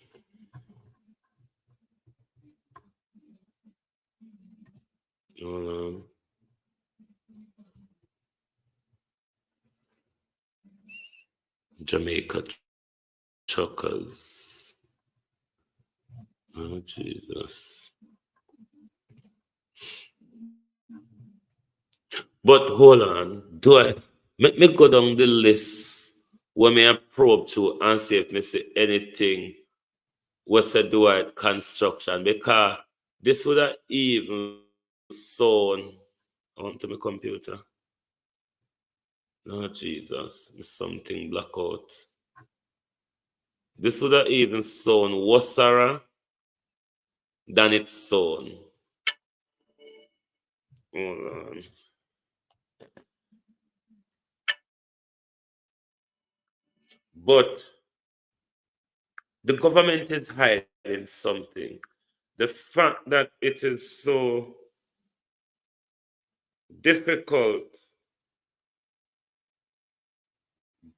Speaker 4: Hold on. Jamaica Truckers. Oh, Jesus. But hold on. Let me go down the list where me I probe to and see if me see anything was a Dwight Construction, because this would have even sown onto my computer. Oh, Jesus. Something black out. This would have even sown Wassara than it's sown. Hold on. But the government is hiding something. The fact that it is so difficult,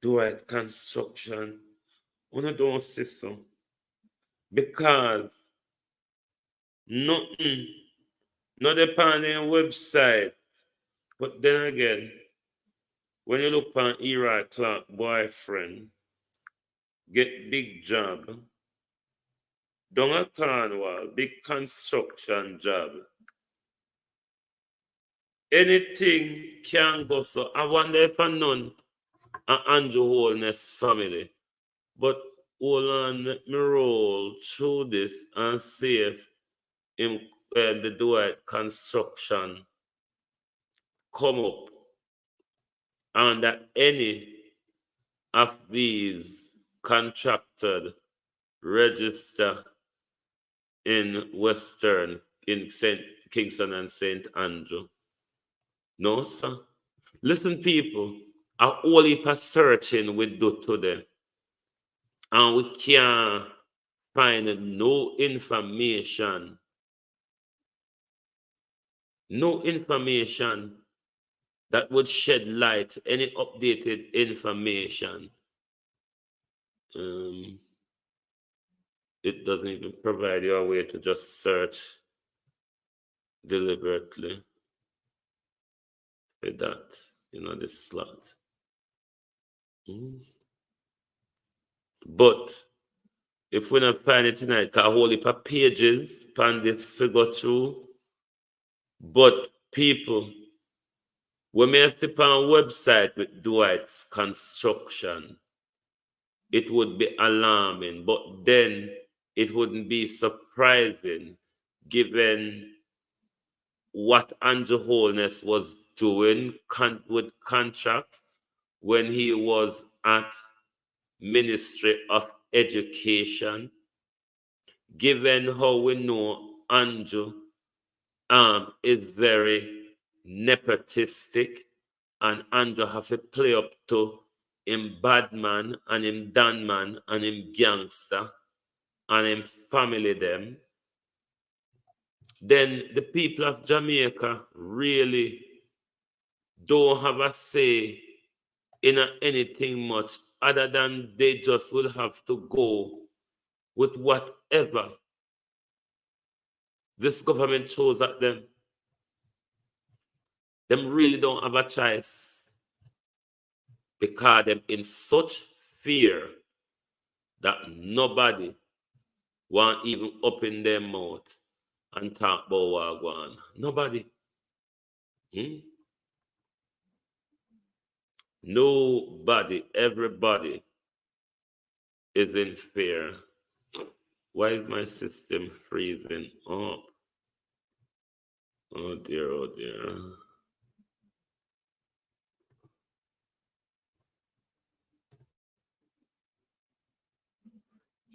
Speaker 4: Dwight Construction, one don't see so. Because nothing, not depend on website. But then again, when you look on Clarke boyfriend, get big job, down a Cornwall, big construction job. Anything can go so. I wonder if I none Andrew Holness family. But hold on, let me roll through this and see if the Dwight Construction come up under any of these contracted register in Western, in Kingston and St. Andrew. No, sir. Listen, people, a whole heap of searching we do today, and we can't find no information that would shed light, any updated information. It doesn't even provide you a way to just search deliberately with that, this slot. But if we not find it tonight, a whole heap of pages, pan this figure through. But people, we may step on a website with Dwight's construction, it would be alarming, but then it wouldn't be surprising given what Andrew Holness was doing with contracts when he was at Ministry of Education, given how we know Andrew is very nepotistic, and Andrew have to play up to him bad man and him dan man and him gangster and him family them, then the people of Jamaica really don't have a say in anything much other than they just will have to go with whatever this government throws at them. Them really don't have a choice because them in such fear that nobody want even open their mouth and talk about Wagwan. Nobody. Nobody, everybody is in fear. Why is my system freezing up? Oh dear, oh dear.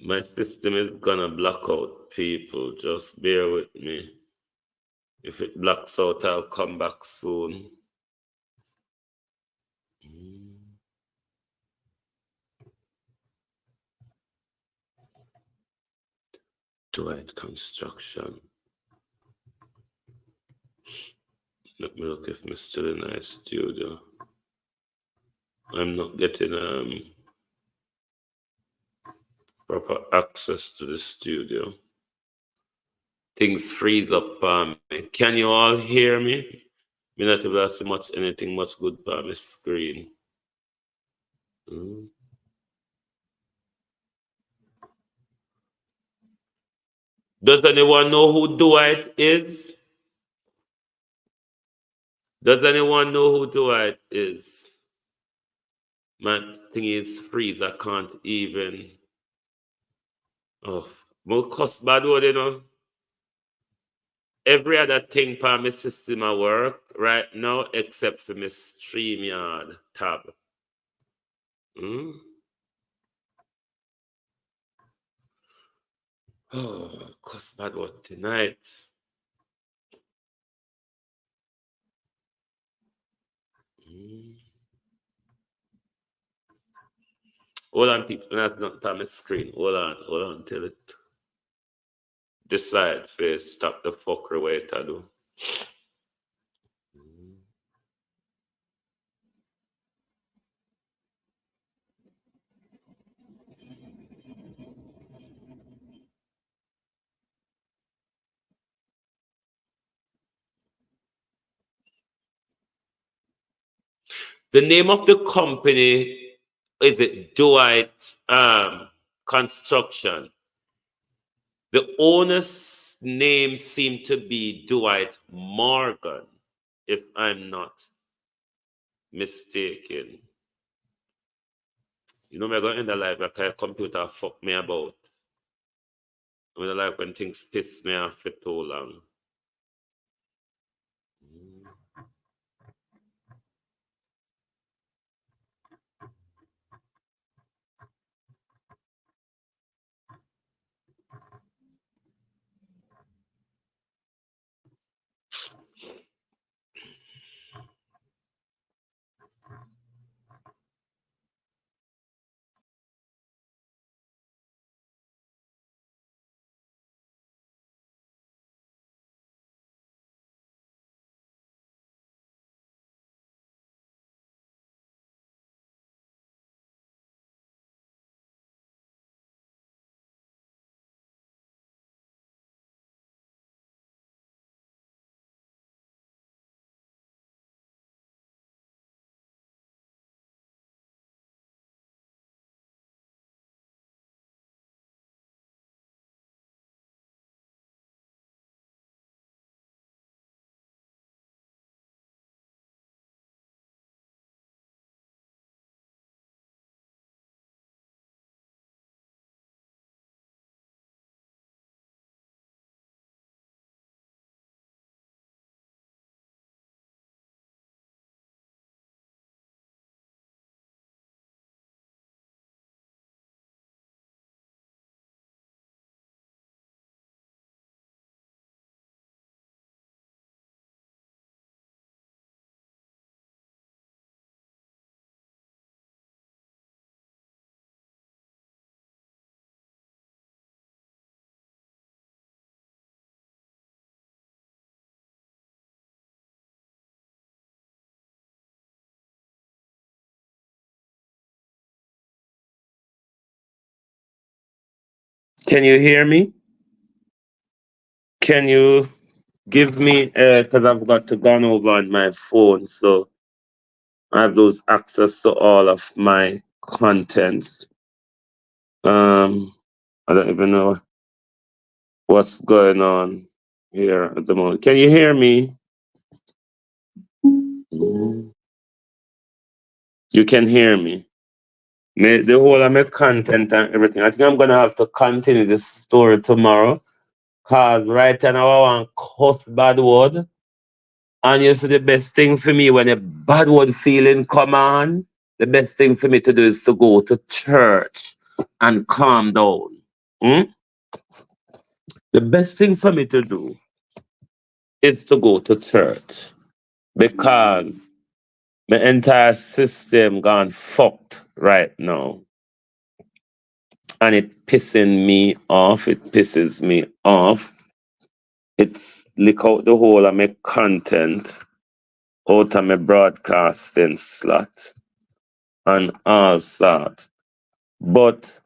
Speaker 4: My system is gonna block out people. Just bear with me. If it blocks out, I'll come back soon. Dwight Construction. Let me look if I'm still in my studio. I'm not getting proper access to the studio. Things freeze up. Can you all hear me? Me not able to see anything much good on my screen. Does anyone know who Dwight is? Does anyone know who Dwight is? My thing is freeze. I can't even. Oh, more cost bad word, you know. Every other thing for my system I work right now except for my StreamYard tab. Oh, cost bad word tonight. Hold on, people. That's not on my screen. Hold on till it decide to stop the fuckery way to do. The name of the company is it Dwight Construction. The owner's name seemed to be Dwight Morgan, if I'm not mistaken. You know, I'm going to end the live like a computer fuck me about. I mean, like when things piss me off for too long. Can you hear me? Can you give me, because I've got to go over on my phone, so I have those access to all of my contents. I don't even know what's going on here at the moment. Can you hear me? You can hear me. The whole of my content and everything. I think I'm gonna have to continue this story tomorrow. Cause right now I want cuss bad word. And you see the best thing for me when a bad word feeling come on, the best thing for me to do is to go to church and calm down. Hmm? The best thing for me to do is to go to church because my entire system gone fucked right now. And it pissing me off. It pisses me off. It's lick out the whole of my content out of my broadcasting slot and all that. But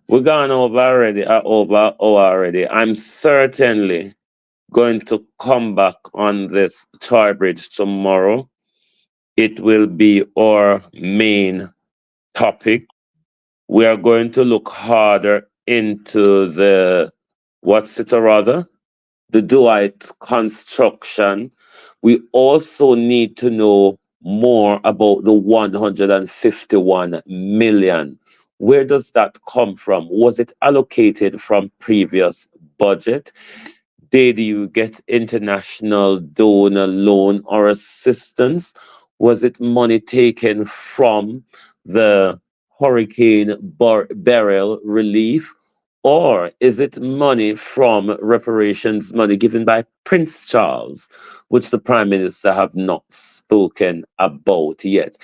Speaker 4: we're gone over already, over an hour already. I'm certainly going to come back on this Troy Bridge tomorrow. It will be our main topic. We are going to look harder into the, what's it or other? The Dwight construction. We also need to know more about the 151 million. Where does that come from? Was it allocated from previous budget? Did you get international donor loan or assistance? Was it money taken from the Hurricane Beryl relief? Or is it money from reparations money given by Prince Charles, which the Prime Minister have not spoken about yet?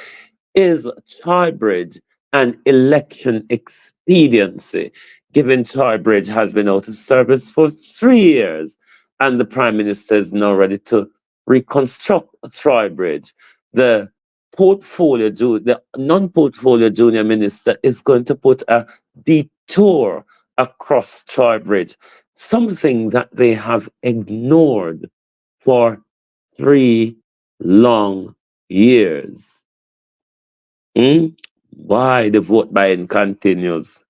Speaker 4: Is Trowbridge an election expediency, given Trowbridge has been out of service for 3 years and the Prime Minister is now ready to reconstruct Trowbridge? The non-portfolio junior minister is going to put a detour across Trowbridge, something that they have ignored for 3 long years. Why the vote buying continues?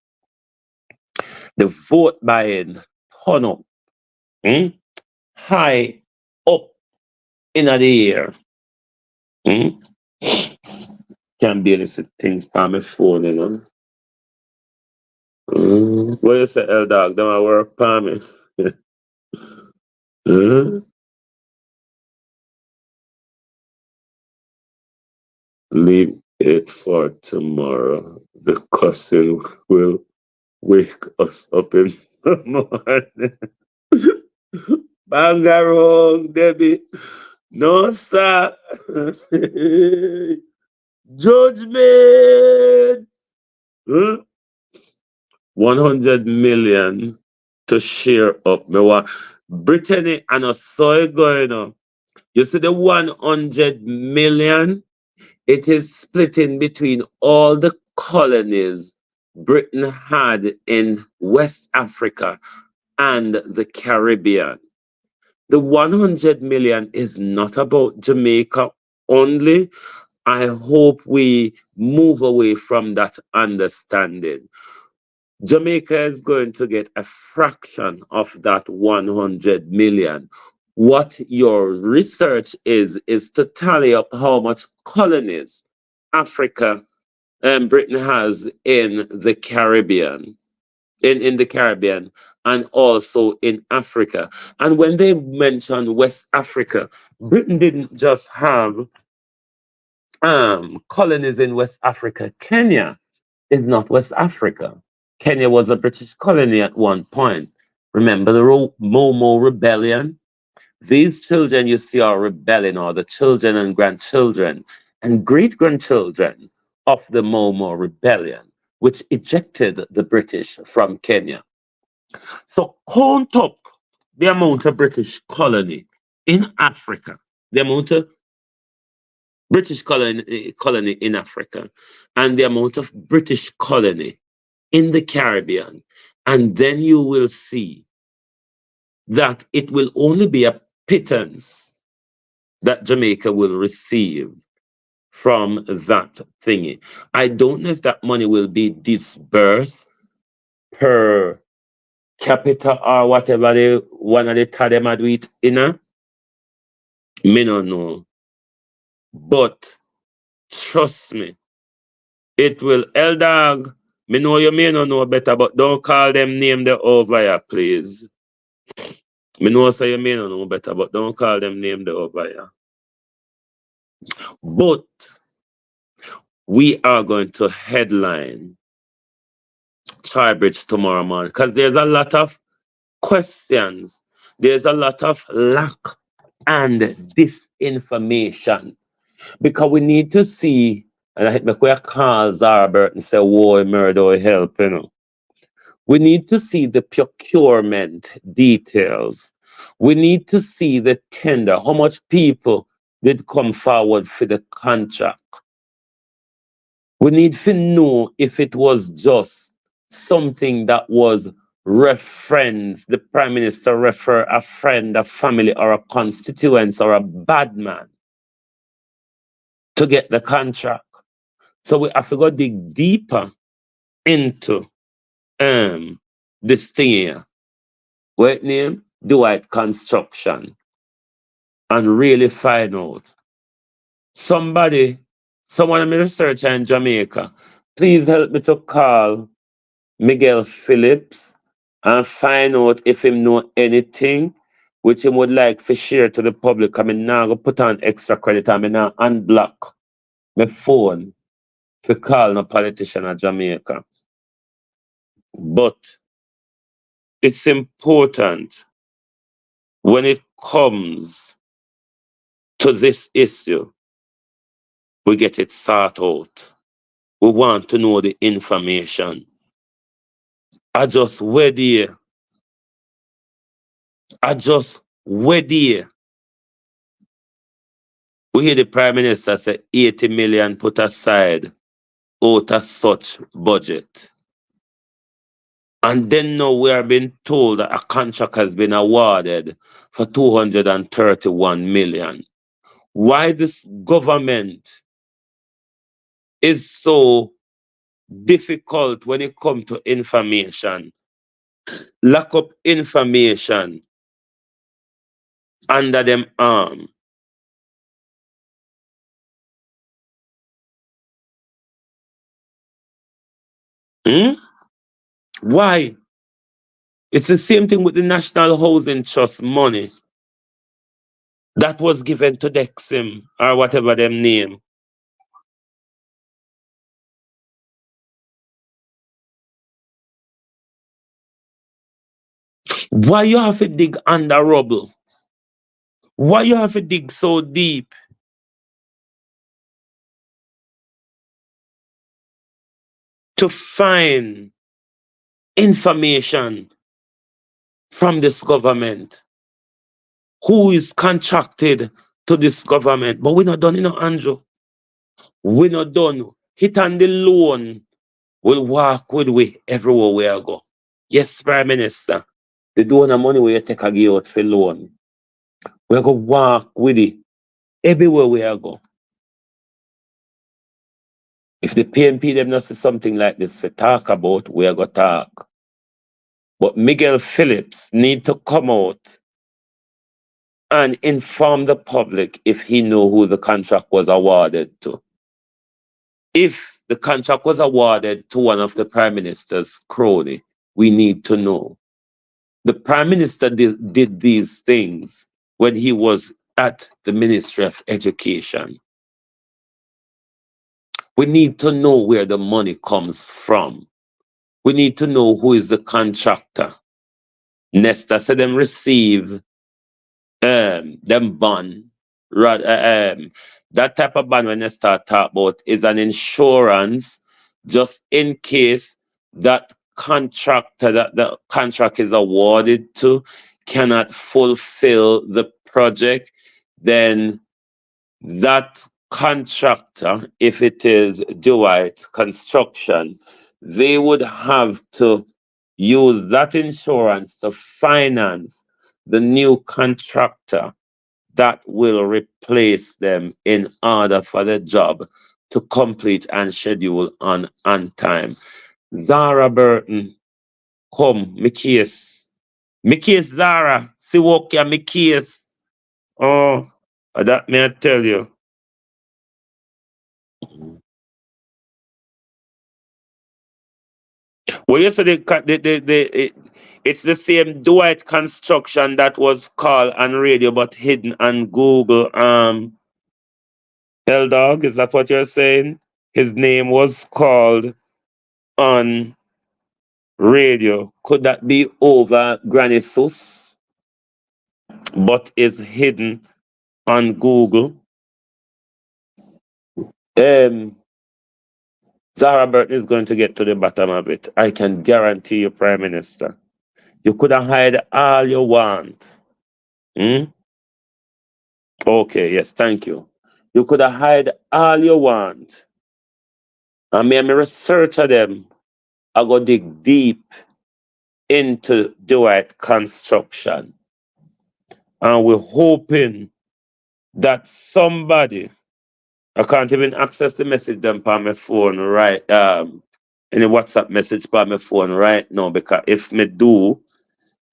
Speaker 4: The vote buying turn up high up in the air. Can't barely see things on my phone, you know. What you say, El Dog? Don't work for me. Leave it for tomorrow. The cousin will wake us up in the morning. Bangarong, Debbie. No stop. Judgment. 100 million to share up. Me want Brittany and a soy going on. You see the 100 million? It is split in between all the colonies Britain had in West Africa and the Caribbean. The 100 million is not about Jamaica only. I hope we move away from that understanding. Jamaica is going to get a fraction of that 100 million. What your research is to tally up how much colonies Africa and Britain has in the Caribbean, in the Caribbean, and also in Africa. And when they mention West Africa, Britain didn't just have colonies in West Africa. Kenya is not West Africa. Kenya was a British colony at one point. Remember the Momo rebellion? These children you see are rebelling, or the children and grandchildren and great-grandchildren of the Momo rebellion, which ejected the British from Kenya. So count up the amount of British colony in Africa, the amount of British colony in Africa, and the amount of British colony in the Caribbean, And then you will see that it will only be a pittance that Jamaica will receive from that thingy. I don't know if that money will be disbursed per capita or whatever they one of the them do it in a. Me no know. But trust me, it will. Eldog, me know you may not know better, but don't call them name the over here, please. Me know say you may not know better, but don't call them name the over here. But we are going to headline Tribridge tomorrow morning because there's a lot of questions. There's a lot of lack and disinformation because we need to see, and I think we call Zarbert and say, "War, murder, help," you know. We need to see the procurement details. We need to see the tender, how much people did come forward for the contract. We need to know if it was just something that was reference, the Prime Minister refer a friend, a family, or a constituent, or a bad man to get the contract. So we have to go dig deeper into this thing here. What name? Dwight Construction. And really find out. Someone in my research in Jamaica, please help me to call Miguel Phillips and find out if him know anything which him would like to share to the public. I mean, now go put on extra credit. I mean, now unblock my phone to call no politician in Jamaica. But it's important when it comes to this issue, we get it sorted out. We want to know the information. I just wait here. We hear the Prime Minister say 80 million put aside out of such budget. And then now we are being told that a contract has been awarded for 231 million. Why this government is so difficult when it comes to information? Lack up information under them arm. Why? It's the same thing with the National Housing Trust money that was given to Dexim or whatever them name. Why you have to dig under rubble? Why you have to dig so deep? To find information from this government. Who is contracted to this government? But we're not done, Andrew. We're not done. Hit on the loan will walk with we everywhere we go. Yes, Prime Minister. The donor money we take a give out for loan. We're going to walk with it everywhere we go. If the PNP them not say something like this for talk about, we are going to talk. But Miguel Phillips need to come out and inform the public if he know who the contract was awarded to. If the contract was awarded to one of the Prime Minister's crony, we need to know. The Prime Minister did these things when he was at the Ministry of Education. We need to know where the money comes from. We need to know who is the contractor. Nesta said them receive them bond. That type of bond when they start talk about is an insurance just in case that contractor that the contract is awarded to cannot fulfill the project, then that contractor, if it is Dwight Construction, they would have to use that insurance to finance the new contractor that will replace them in order for the job to complete and schedule on time. Zara Burton, come, me case. Me case, Zara. See walk ya, me case. Oh, that may I tell you. Well, yesterday, it's the same Dwight construction that was called on radio but hidden on Google. L Dog, is that what you're saying? His name was called on radio. Could that be over Granny Sus? But is hidden on Google. Zara Burton is going to get to the bottom of it. I can guarantee you, Prime Minister. You could have hide all you want. Hmm? Okay, yes, thank you. You could have hide all you want. And me research of them. I go dig deep into Dwight construction. And we're hoping that somebody, I can't even access the message them on my phone right any WhatsApp message on my phone right now, because if me do,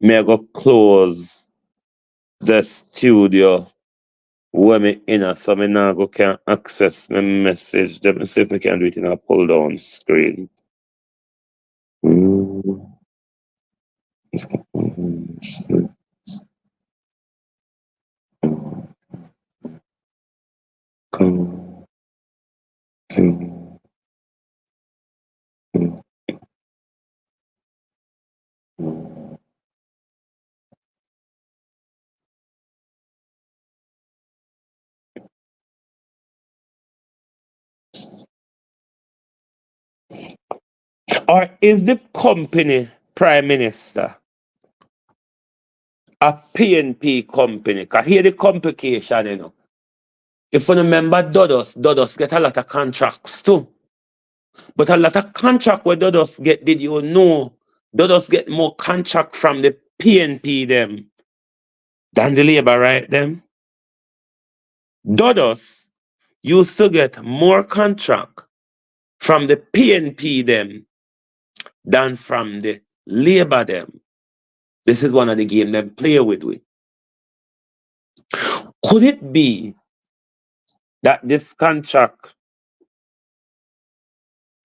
Speaker 4: me I go close the studio where me in, so me now go can access my message. Let me see if we can do it in a pull down screen. Or is the company Prime Minister a PNP company? Because here the complication, you know. If you remember Dodos get a lot of contracts too. But a lot of contract where Dodos get, did you know? Dodos get more contract from the PNP them than the labor right them. Dodos used to get more contract from the PNP them than from the labor them. This is one of the game them play with. Could it be that this contractor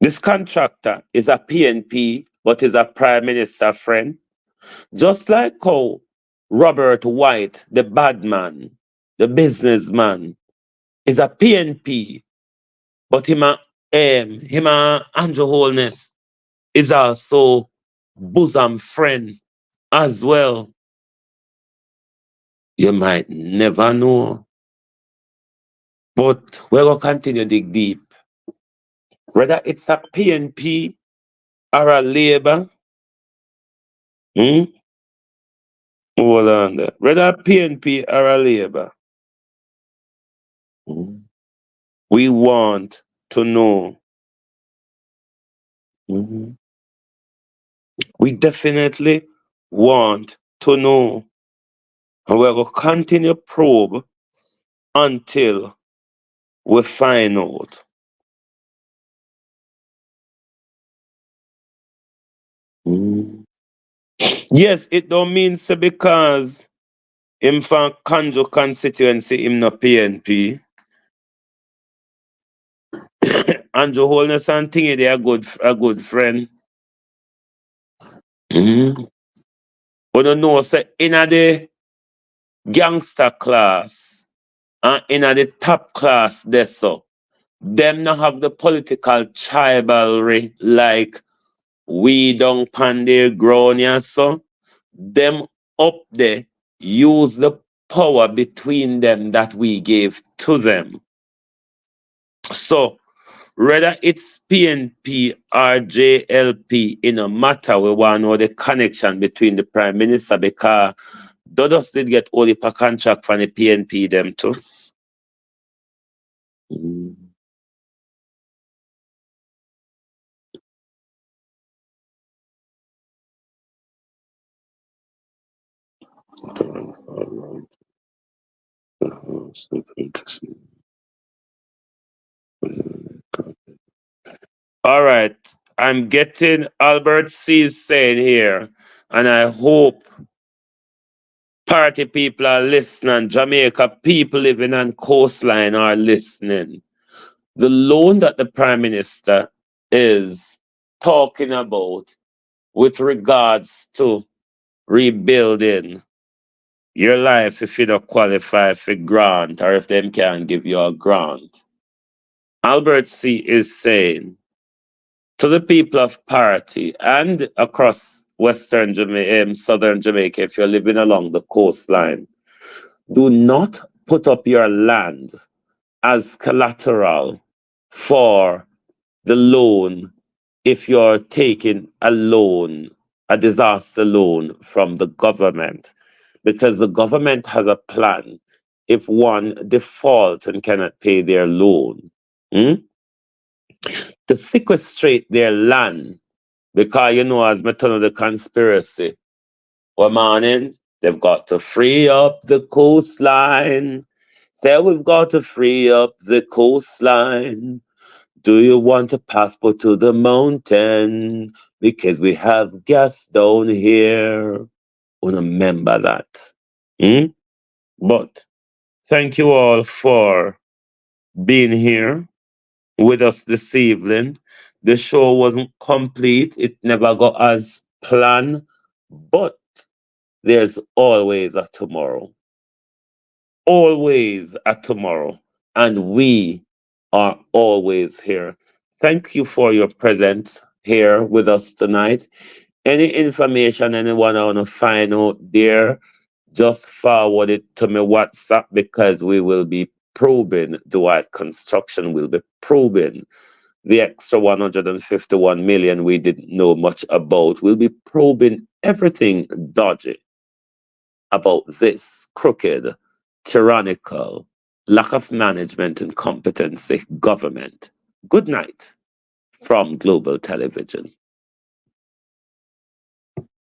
Speaker 4: is a PNP but is a Prime Minister friend? Just like how Robert White, the bad man, the businessman, is a PNP, but him and Andrew Holness is also bosom friend as well. You might never know. But we're going to continue to dig deep. Whether it's a PNP or a Labour, hold on there. Whether a PNP or a Labour, we want to know. We definitely want to know. And we're going to continue probe until we find out. Yes, it don't mean so because him from Kanjo constituency, him no PNP. Andrew Holness and Thingy, they are a good friend. But don't know, say, in the gangster class and in the top class, there so, them not have the political tribalry like we don't pan their ground, yeah, so them up there use the power between them that we gave to them. So whether it's PNP or JLP, it no matter, we want to know the connection between the Prime Minister, because Dodos did get all the contract from the PNP them too. All right. I'm getting Albert C saying here, and I hope party people are listening. Jamaica people living on coastline are listening. The loan that the Prime Minister is talking about with regards to rebuilding your life if you don't qualify for grant or if them can't give you a grant. Albert C is saying to the people of party and across Western Jamaica, Southern Jamaica, if you're living along the coastline, do not put up your land as collateral for the loan if you're taking a loan, a disaster loan from the government, because the government has a plan if one defaults and cannot pay their loan, to sequestrate their land, because as me turn of the conspiracy, one morning they've got to free up the coastline. Say we've got to free up the coastline. Do you want a passport to the mountain? Because we have gas down here. Remember that. But thank you all for being here with us this evening. The show wasn't complete. It never got as planned. But there's always a tomorrow. Always a tomorrow. And we are always here. Thank you for your presence here with us tonight. Any information anyone want to find out there, just forward it to me WhatsApp, because we will be probing Dwight Construction, will be probing the extra 151 million we didn't know much about. We'll be probing everything dodgy about this crooked, tyrannical, lack of management and competency government. Good night from Global Television.